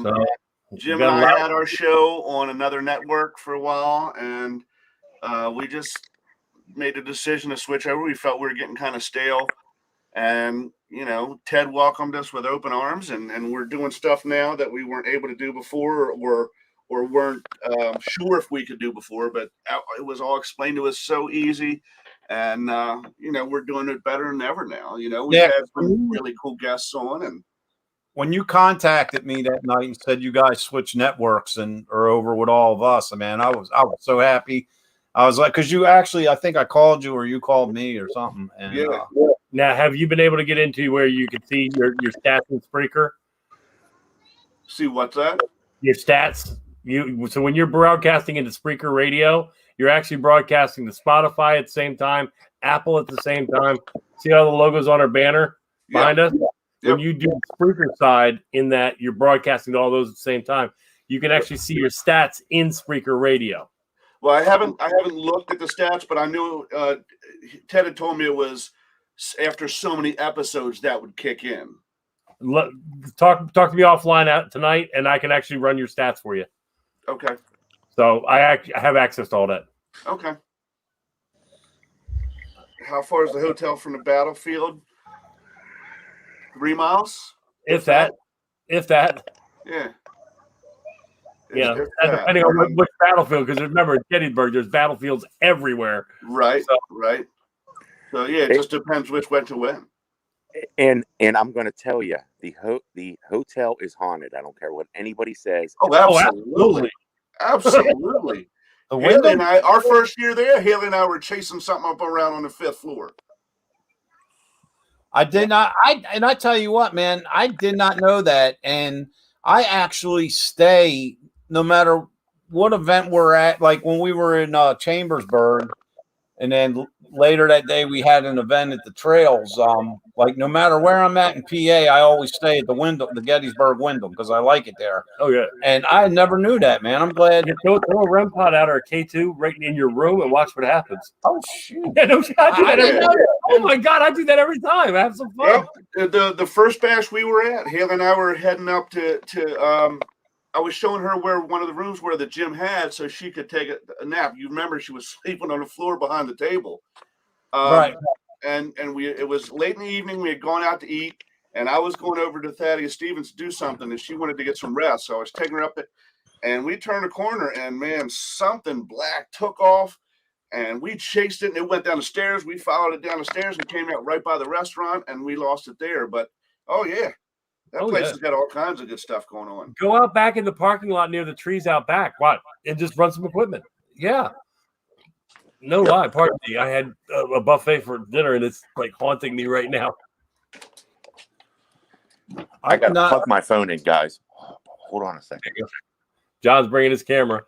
Jim and I had our show on another network for a while, and we just made a decision to switch over. We felt we were getting kind of stale, and you know, Ted welcomed us with open arms, and we're doing stuff now that we weren't able to do before, or weren't sure if we could do before. But it was all explained to us so easy, and you know, we're doing it better than ever now. You know, we've had some really cool guests on, and. When you contacted me that night and said you guys switched networks and are over with all of us, man, I was so happy. I was like, because you actually, I think I called you or you called me or something. And, Now, have you been able to get into where you can see your stats in Spreaker? See what's that? Your stats. So when you're broadcasting into Spreaker Radio, you're actually broadcasting to Spotify at the same time, Apple at the same time. See all the logos on our banner behind us? Yeah. When you do the Spreaker side, in that you're broadcasting to all those at the same time, you can actually see your stats in Spreaker Radio. Well, I haven't looked at the stats, but I knew Ted had told me it was after so many episodes that would kick in. Talk to me offline out tonight, and I can actually run your stats for you. Okay. So I have access to all that. Okay. How far is the hotel from the battlefield? 3 miles? If that. Yeah. Yeah. Depending on which battlefield, because remember, in Gettysburg, there's battlefields everywhere. Right. Right. So yeah, it just depends which went to win. And I'm going to tell you, the hotel is haunted. I don't care what anybody says. Oh, absolutely. Absolutely. Haley and I, our first year there, Haley and I were chasing something up around on the 5th floor. I did not. I tell you what, man, I did not know that. And I actually stay no matter what event we're at. Like when we were in Chambersburg And then later that day, we had an event at the trails. Like no matter where I'm at in PA, I always stay at the Wyndham, the Gettysburg Wyndham, because I like it there. Oh yeah. And I never knew that, man. I'm glad. Yeah, throw a REM pod out or a K2 right in your room and watch what happens. Oh shoot! Yeah, no, I do that every Yeah. time. Oh my God, I do that every time. I have some fun. Yep. The first bash we were at, Haley and I were heading up to I was showing her where one of the rooms where the gym had, so she could take a nap. You remember she was sleeping on the floor behind the table, Right. And it was late in the evening. We had gone out to eat, and I was going over to Thaddeus Stevens to do something, and she wanted to get some rest. So I was taking her up, and we turned a corner, and man, something black took off, and we chased it, and it went down the stairs. We followed it down the stairs and came out right by the restaurant, and we lost it there. But oh yeah. That place has got all kinds of good stuff going on. Go out back in the parking lot near the trees out back. What? And just run some equipment. Yeah. No lie. Pardon me. I had a buffet for dinner, and it's like haunting me right now. I got to plug my phone in, guys. Hold on a second. John's bringing his camera.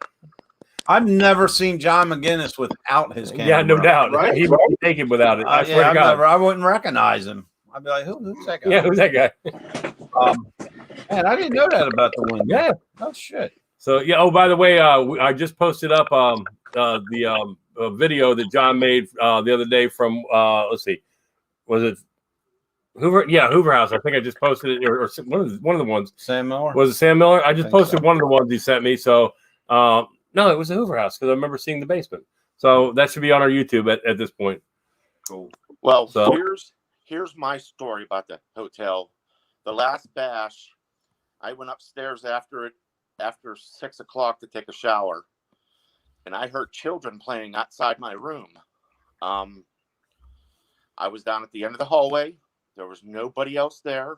I've never seen John McGinnis without his camera. Yeah, no doubt. Right? He would take it without it. I swear to God. I wouldn't recognize him. I'd be like, who's that guy? Yeah, who's that guy? Man, I didn't know that about the Wyndham. Yeah. Oh shit. So yeah. Oh, by the way, I just posted up the video that John made the other day from let's see, was it Hoover? Yeah, Hoover House. I think I just posted it, or one of the ones. Sam Miller. Was it Sam Miller? I just posted so. one of the ones he sent me. So no, it was the Hoover House because I remember seeing the basement. So that should be on our YouTube at this point. Cool. Well, So- here's my story about the hotel. The last bash, I went upstairs after 6 o'clock to take a shower, and I heard children playing outside my room. I was down at the end of the hallway. There was nobody else there,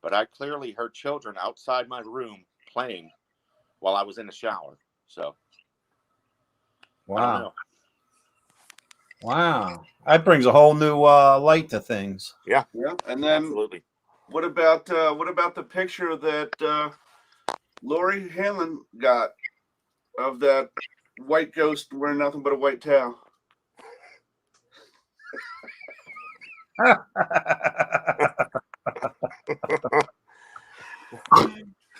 but I clearly heard children outside my room playing while I was in the shower. So, I don't know. Wow. That brings a whole new light to things. Yeah. And then Absolutely. what about the picture that Lori Hanlon got of that white ghost wearing nothing but a white towel? I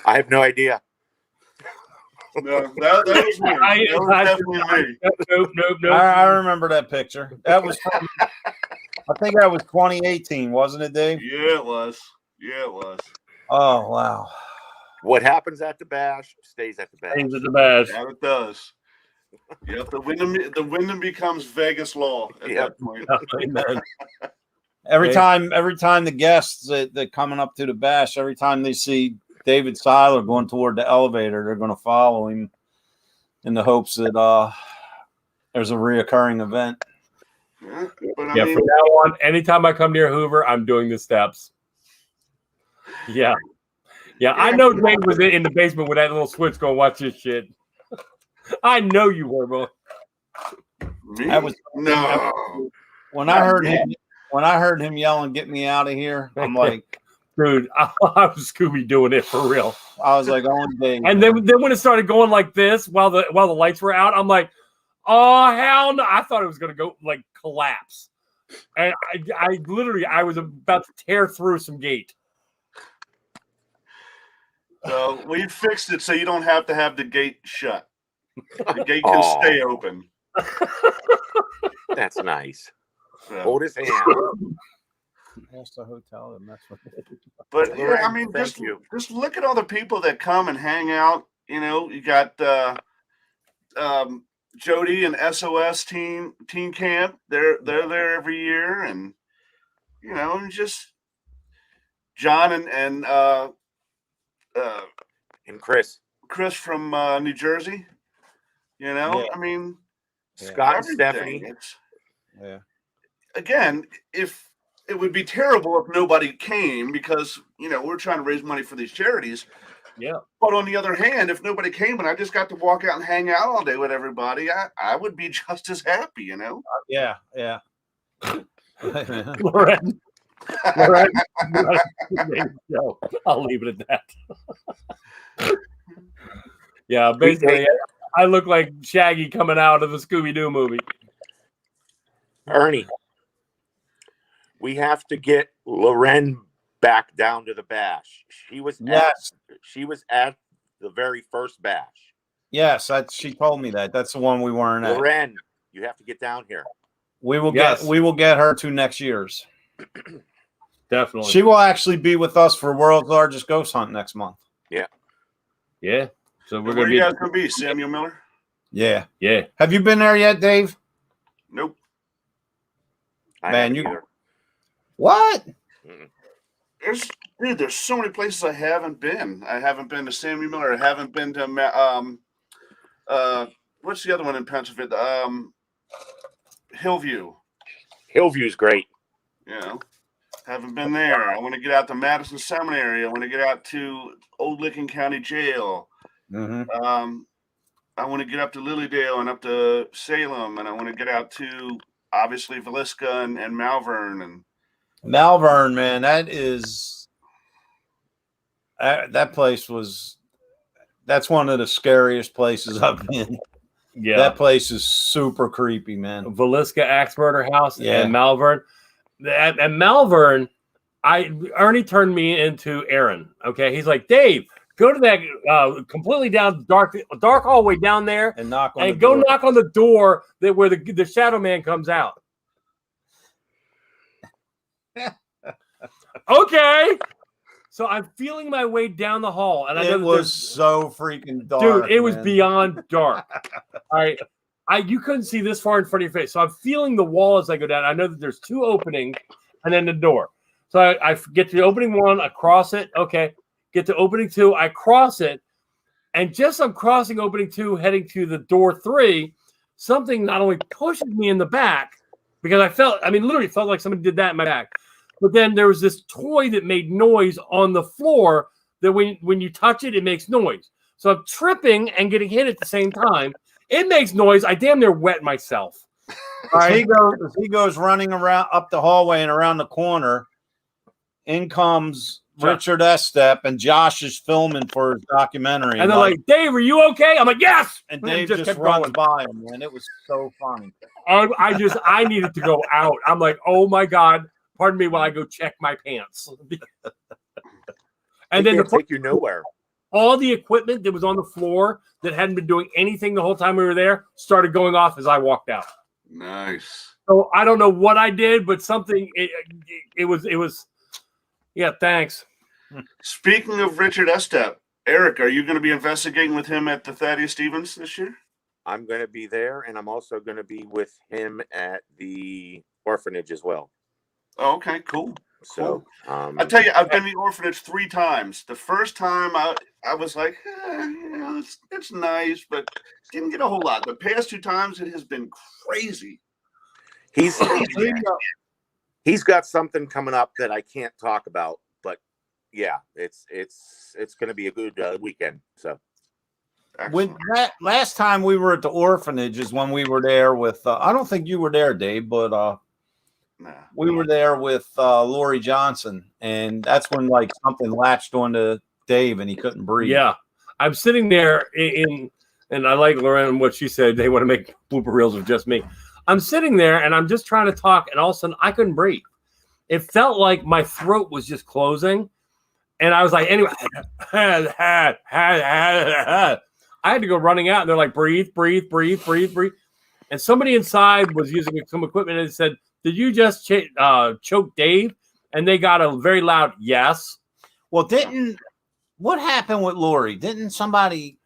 have no idea. No, that was me. That was definitely me. Nope. I remember that picture. That was from, I think that was 2018, wasn't it, Dave? Yeah, it was. Oh wow. What happens at the bash stays at the bash. Things at the bash. Yeah, it does. Yep, the Wyndham becomes Vegas law at that point. Amen. Every time the guests that coming up to the bash, every time they see David Seiler going toward the elevator, they're going to follow him in the hopes that there's a reoccurring event. Yeah, but I Yeah, mean, from now on, anytime I come near Hoover, I'm doing the steps. Yeah. I know Dwayne was in the basement with that little switch going, watch this shit. I know you were, bro. me? I was no. when I heard him yelling, "Get me out of here!" I'm like, dude, I was Scooby doing it for real. I was like, "Oh, Dave." And then when it started going like this while the lights were out, I'm like, oh hell no! I thought it was gonna go like collapse, and I literally was about to tear through some gate. So we fixed it so you don't have to have the gate shut. The gate can stay open. That's nice. So. Hold his hand. That's the hotel that messed with it. But yeah, I mean, Thank you. just look at all the people that come and hang out. You know, you got Jody and SOS Teen Camp. They're there every year, and you know, and just John and Chris. from New Jersey. You know, Yeah. I mean, Scott and everything. Stephanie. Yeah. Again, if it would be terrible if nobody came because, you know, we're trying to raise money for these charities. Yeah. But on the other hand, if nobody came and I just got to walk out and hang out all day with everybody, I would be just as happy, you know? Yeah. Loren. I'll leave it at that. Yeah, basically, I look like Shaggy coming out of a Scooby-Doo movie. Ernie, we have to get Loren back down to the bash. She was at the very first bash. Yes, she told me that. That's the one we weren't at. Loren, you have to get down here. We will get her to next year's. Definitely. She will actually be with us for World's Largest Ghost Hunt next month. Yeah. Yeah. So we're Where gonna you guys gonna be? Samuel Miller? Yeah. Yeah. Have you been there yet, Dave? Nope. Man, what? There's so many places I haven't been. I haven't been to Samuel Miller. I haven't been to what's the other one in Pennsylvania? Hillview. Hillview's great. You know, haven't been there. I want to get out to Madison Seminary. I want to get out to Old Licking County Jail. Mm-hmm. I want to get up to Lilydale and up to Salem, and I want to get out to obviously Villisca and Malvern. And Malvern, man, that place that's one of the scariest places I've been. Yeah, that place is super creepy, man. Villisca Axe Murder House and Malvern. At Malvern, Ernie turned me into Aaron. Okay, he's like, Dave, go to that completely down dark hallway down there and knock on the door where the Shadow Man comes out. Okay. So I'm feeling my way down the hall, and it was so freaking dark, dude. It was beyond dark. All right, you couldn't see this far in front of your face, so I'm feeling the wall as I go down. I know that there's two openings, and then the door. So I get to the opening one, I cross it. Okay, get to opening two, I cross it, and just I'm crossing opening two, heading to the door 3. Something not only pushes me in the back because literally felt like somebody did that in my back. But then there was this toy that made noise on the floor that when you touch it, it makes noise. So I'm tripping and getting hit at the same time. It makes noise. I damn near wet myself. All right, he goes running around up the hallway and around the corner. In comes Richard Estep, and Josh is filming for his documentary. And they're like, Dave, are you okay? I'm like, yes. And Dave just runs by him, man. It was so funny. I needed to go out. I'm like, oh my God. Pardon me while I go check my pants. And then take you nowhere. All the equipment that was on the floor that hadn't been doing anything the whole time we were there started going off as I walked out. Nice. So I don't know what I did, but something it was. Yeah, thanks. Speaking of Richard Estep, Eric, are you going to be investigating with him at the Thaddeus Stevens this year? I'm going to be there, and I'm also going to be with him at the orphanage as well. Oh, okay, cool. So I tell you, I've been to the orphanage 3 times. The first time I was like, it's nice, but didn't get a whole lot. The past 2 times it has been crazy. He's got something coming up that I can't talk about, but yeah, it's going to be a good weekend. So when last time we were at the orphanage is when we were there with I don't think you were there, Dave, but we were there with Lori Johnson, and that's when like something latched onto Dave and he couldn't breathe. Yeah, I'm sitting there and I like Lauren what she said. They want to make blooper reels of just me. I'm sitting there and I'm just trying to talk, and all of a sudden I couldn't breathe. It felt like my throat was just closing, and I was like, anyway, I had to go running out, and they're like, breathe. And somebody inside was using some equipment and said, did you just choke Dave? And they got a very loud yes. Well, what happened with Lori? Didn't something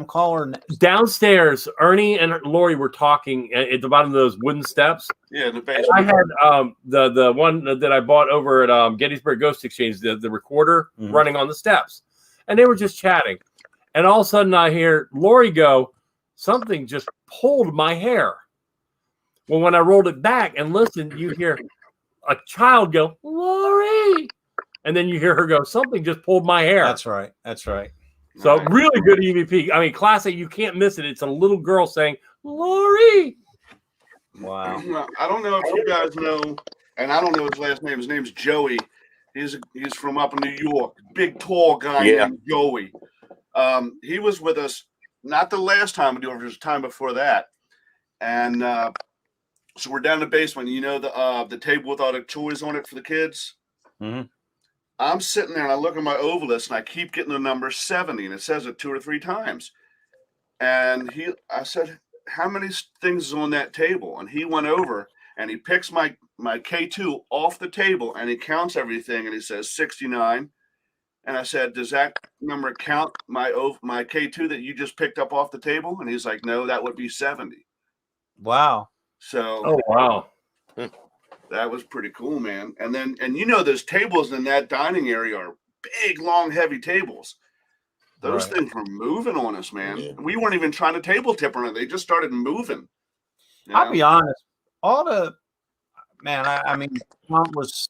call her downstairs? Ernie and Lori were talking at the bottom of those wooden steps. Yeah, the basement. I had the one that I bought over at Gettysburg Ghost Exchange, the recorder running on the steps, and they were just chatting. And all of a sudden, I hear Lori go, something just pulled my hair. Well, when I rolled it back and listened, you hear a child go, Lori. And then you hear her go, something just pulled my hair. That's right. So really good EVP. I mean, classic. You can't miss it. It's a little girl saying, Lori. Wow. I don't know if you guys know, and I don't know his last name. His name's Joey. He's from up in New York. Big, tall guy named Joey. He was with us, not the last time we do it, it was the time before that. And So we're down in the basement. You know the table with all the toys on it for the kids? Mm-hmm. I'm sitting there and I look at my Ovilus and I keep getting the number 70 and it says it 2 or 3 times. And I said, how many things is on that table? And he went over and he picks my K2 off the table and he counts everything and he says 69. And I said, does that number count my K2 that you just picked up off the table? And he's like, no, that would be 70. Wow. So, oh wow, that was pretty cool, man. And those tables in that dining area are big, long, heavy tables. Those things were moving on us, man. Yeah. We weren't even trying to table tip on it. They just started moving. I'll be honest. I mean, countless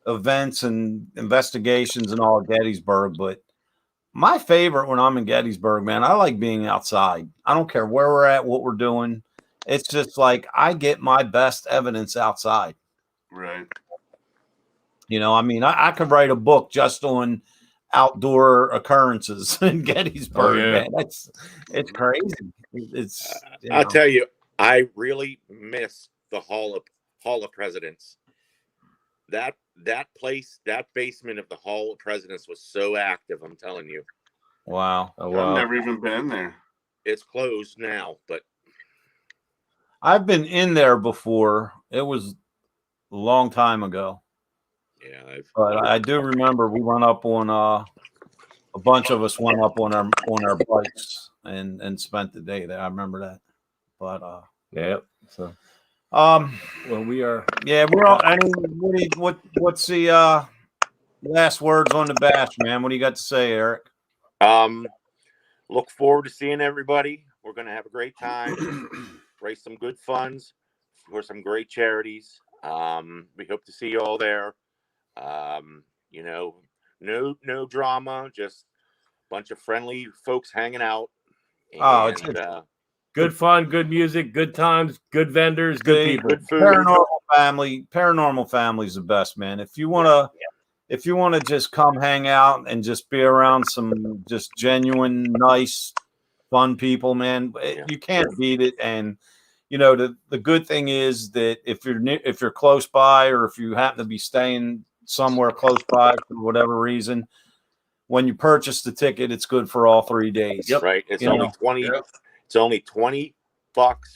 events and investigations and all at Gettysburg, but my favorite when I'm in Gettysburg, man, I like being outside. I don't care where we're at, what we're doing. It's just like I get my best evidence outside. Right. I mean, I could write a book just on outdoor occurrences in Gettysburg, man. It's crazy. I'll tell you, I really miss the Hall of Presidents. That place, that basement of the Hall of Presidents was so active. I'm telling you. Wow. oh wow. I've never even been in there. It's closed now, but I've been in there before. It was a long time ago. yeah, But I do remember we went up on a bunch of us went up on our bikes and spent the day there. I remember that. But Yep. So well, we are. yeah, we're all. I mean, what's the last words on the bash, man? What do you got to say, Eric? Look forward to seeing everybody. We're gonna have a great time. Raise some good funds for some great charities. We hope to see you all there. No drama, just a bunch of friendly folks hanging out. And, It's Good fun, good music, good times, good vendors, good people. good food. Paranormal family is the best, man. If you want to just come hang out and just be around some just genuine, nice, fun people, man, you can't beat it. And the good thing is that if you're close by, or if you happen to be staying somewhere close by for whatever reason, when you purchase the ticket, it's good for all 3 days. Yep. Right. It's only 20. Yep. It's only $20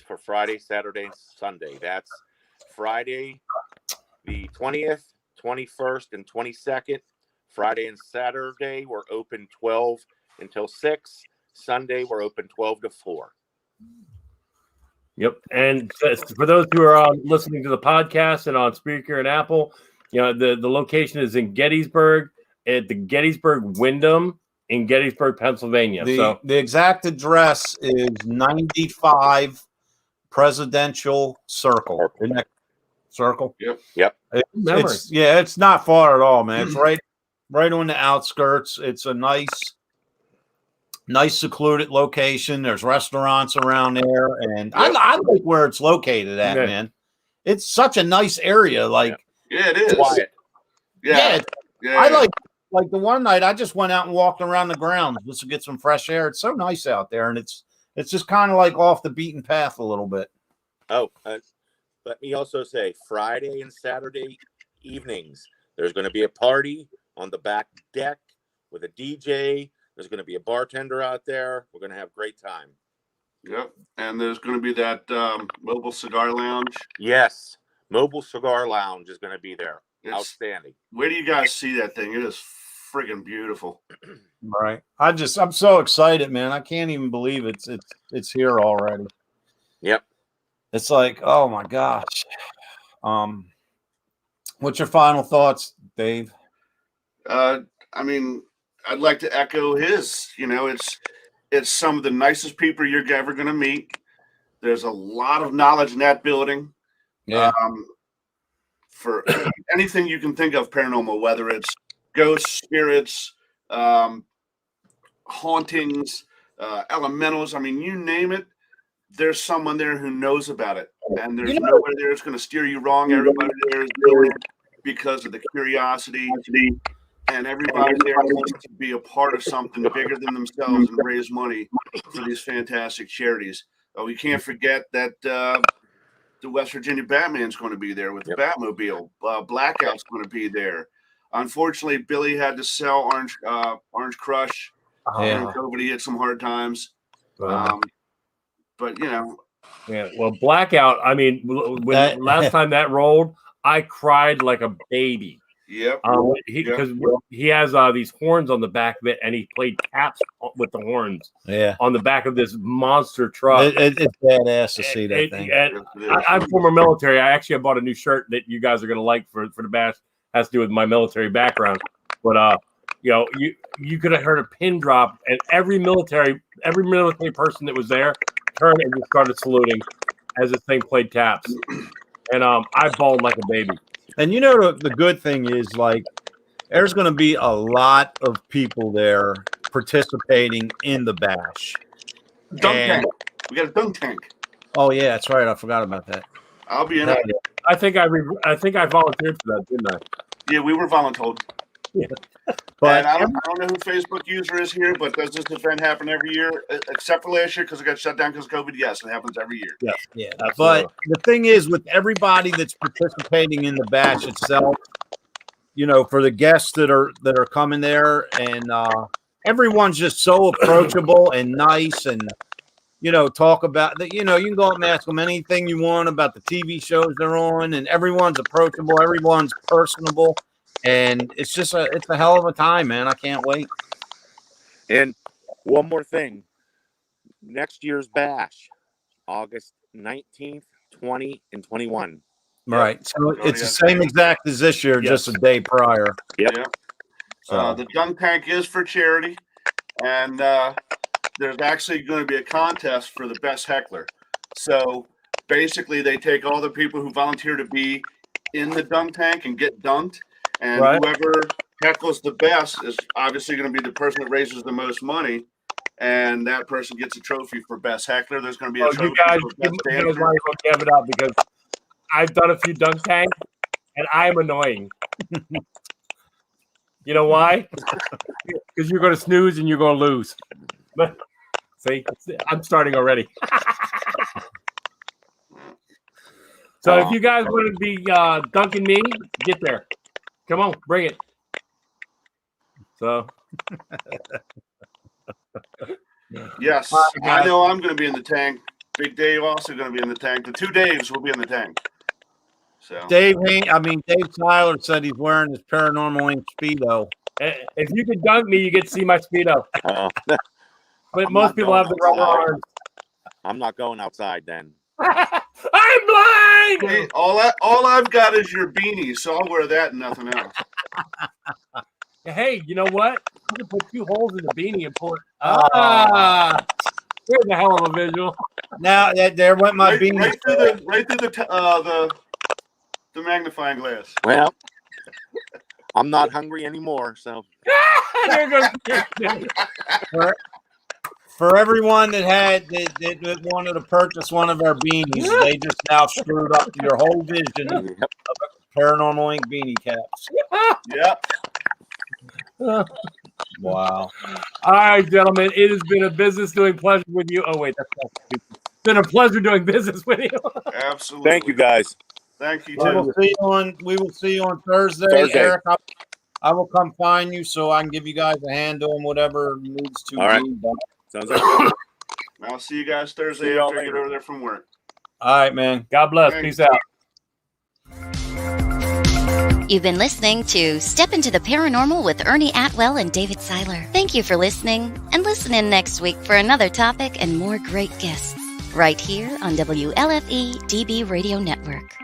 for Friday, Saturday, and Sunday. That's Friday, the 20th, 21st, and 22nd. Friday and Saturday, we're open 12 until 6. Sunday, we're open 12 to 4. Yep. And for those who are listening to the podcast and on Spreaker and Apple, the location is in Gettysburg at the Gettysburg Wyndham in Gettysburg, Pennsylvania. The exact address is 95 Presidential Circle. Isn't that Circle? Yep. It's not far at all, man. It's right on the outskirts. It's a nice secluded location. There's restaurants around there, and I like where it's located at, man. It's such a nice area. It is quiet. I like the one night I just went out and walked around the grounds just to get some fresh air. It's so nice out there, and it's just kind of like off the beaten path a little bit. Oh, let me also say Friday and Saturday evenings, there's going to be a party on the back deck with a DJ. There's going to be a bartender out there. We're going to have a great time. Yep. And there's going to be that mobile cigar lounge. Yes. Mobile cigar lounge is going to be there. Outstanding. Where do you guys see that thing? It is friggin' beautiful. Right. I'm so excited, man. I can't even believe it's here already. Yep. It's like, oh my gosh. What's your final thoughts, Dave? I mean, I'd like to echo his. It's some of the nicest people you're ever going to meet. There's a lot of knowledge in that building. Yeah. For anything you can think of paranormal, whether it's ghosts, spirits, hauntings, elementals. I mean, you name it. There's someone there who knows about it, and there's nobody there that's going to steer you wrong. Everybody there is doing it because of the curiosity, and everybody there wants to be a part of something bigger than themselves and raise money for these fantastic charities. We can't forget that the West Virginia Batman's going to be there with the Batmobile. Blackout's going to be there. Unfortunately, Billy had to sell Orange Crush. During COVID, he had some hard times. But yeah. Well, Blackout. I mean, when last time that rolled, I cried like a baby. Yep. Because he has these horns on the back of it, and he played taps with the horns. Yeah. On the back of this monster truck. It's badass to see that thing. I'm former military. I bought a new shirt that you guys are going to like for the bash. Has to do with my military background. But you could have heard a pin drop, and every military person that was there turned and just started saluting as this thing played taps. And I bawled like a baby. And the good thing is, like, there's going to be a lot of people there participating in the bash. Dunk tank. We got a dunk tank. Oh yeah, that's right. I forgot about that. I'll be in it. I think I volunteered for that, didn't I? Yeah, we were voluntold. Yeah. But I don't know who Facebook user is here, but does this event happen every year? Except for last year because it got shut down because of COVID. Yes, it happens every year. Yeah. But the thing is, with everybody that's participating in the bash itself, for the guests that are coming there, and everyone's just so approachable and nice, and talk about that. You can go up and ask them anything you want about the TV shows they're on, and everyone's approachable, everyone's personable. And it's a hell of a time, man. I can't wait. And one more thing. Next year's bash, August 19th, 20, and 21. Right. So it's the same exact as this year, just a day prior. Yep. Yeah. So the dunk tank is for charity. And there's actually going to be a contest for the best heckler. So basically they take all the people who volunteer to be in the dunk tank and get dunked. And whoever heckles the best is obviously going to be the person that raises the most money, and that person gets a trophy for best heckler. There's going to be a trophy for best dancer. You guys might as well give it up because I've done a few dunk tanks, and I'm annoying. You know why? Because you're going to snooze and you're going to lose. But see, I'm starting already. So if you guys want to be dunking me, get there. Come on, bring it. So, yes, I know I'm going to be in the tank. Big Dave also going to be in the tank. The two Daves will be in the tank. So Dave Tyler said he's wearing his Paranormal Inc. Speedo. If you can dunk me, you get to see my Speedo. But most people have the rubber arms. I'm not going outside then. I'm blind. Hey, all I've got is your beanie, so I'll wear that and nothing else. Hey, you know what? You can put 2 holes in the beanie and pull it. Here's a hell of a visual. Now there went my beanie. Right through the magnifying glass. Well, I'm not hungry anymore, so. There goes For everyone that wanted to purchase one of our beanies, they just now screwed up your whole vision of Paranormal Inc. beanie caps. Yep. Wow. All right, gentlemen. It has been a business doing pleasure with you. Oh, wait. It's been a pleasure doing business with you. Absolutely. Thank you, guys. Thank you, too. We will see you on Thursday. Eric, I will come find you so I can give you guys a hand doing whatever needs to be done. Sounds like I'll see you guys Thursday after I get over there from work. All right, man. God bless. Thanks. Peace out. You've been listening to Step Into the Paranormal with Ernie Atwell and David Seiler. Thank you for listening, and listen in next week for another topic and more great guests right here on WLFE DB Radio Network.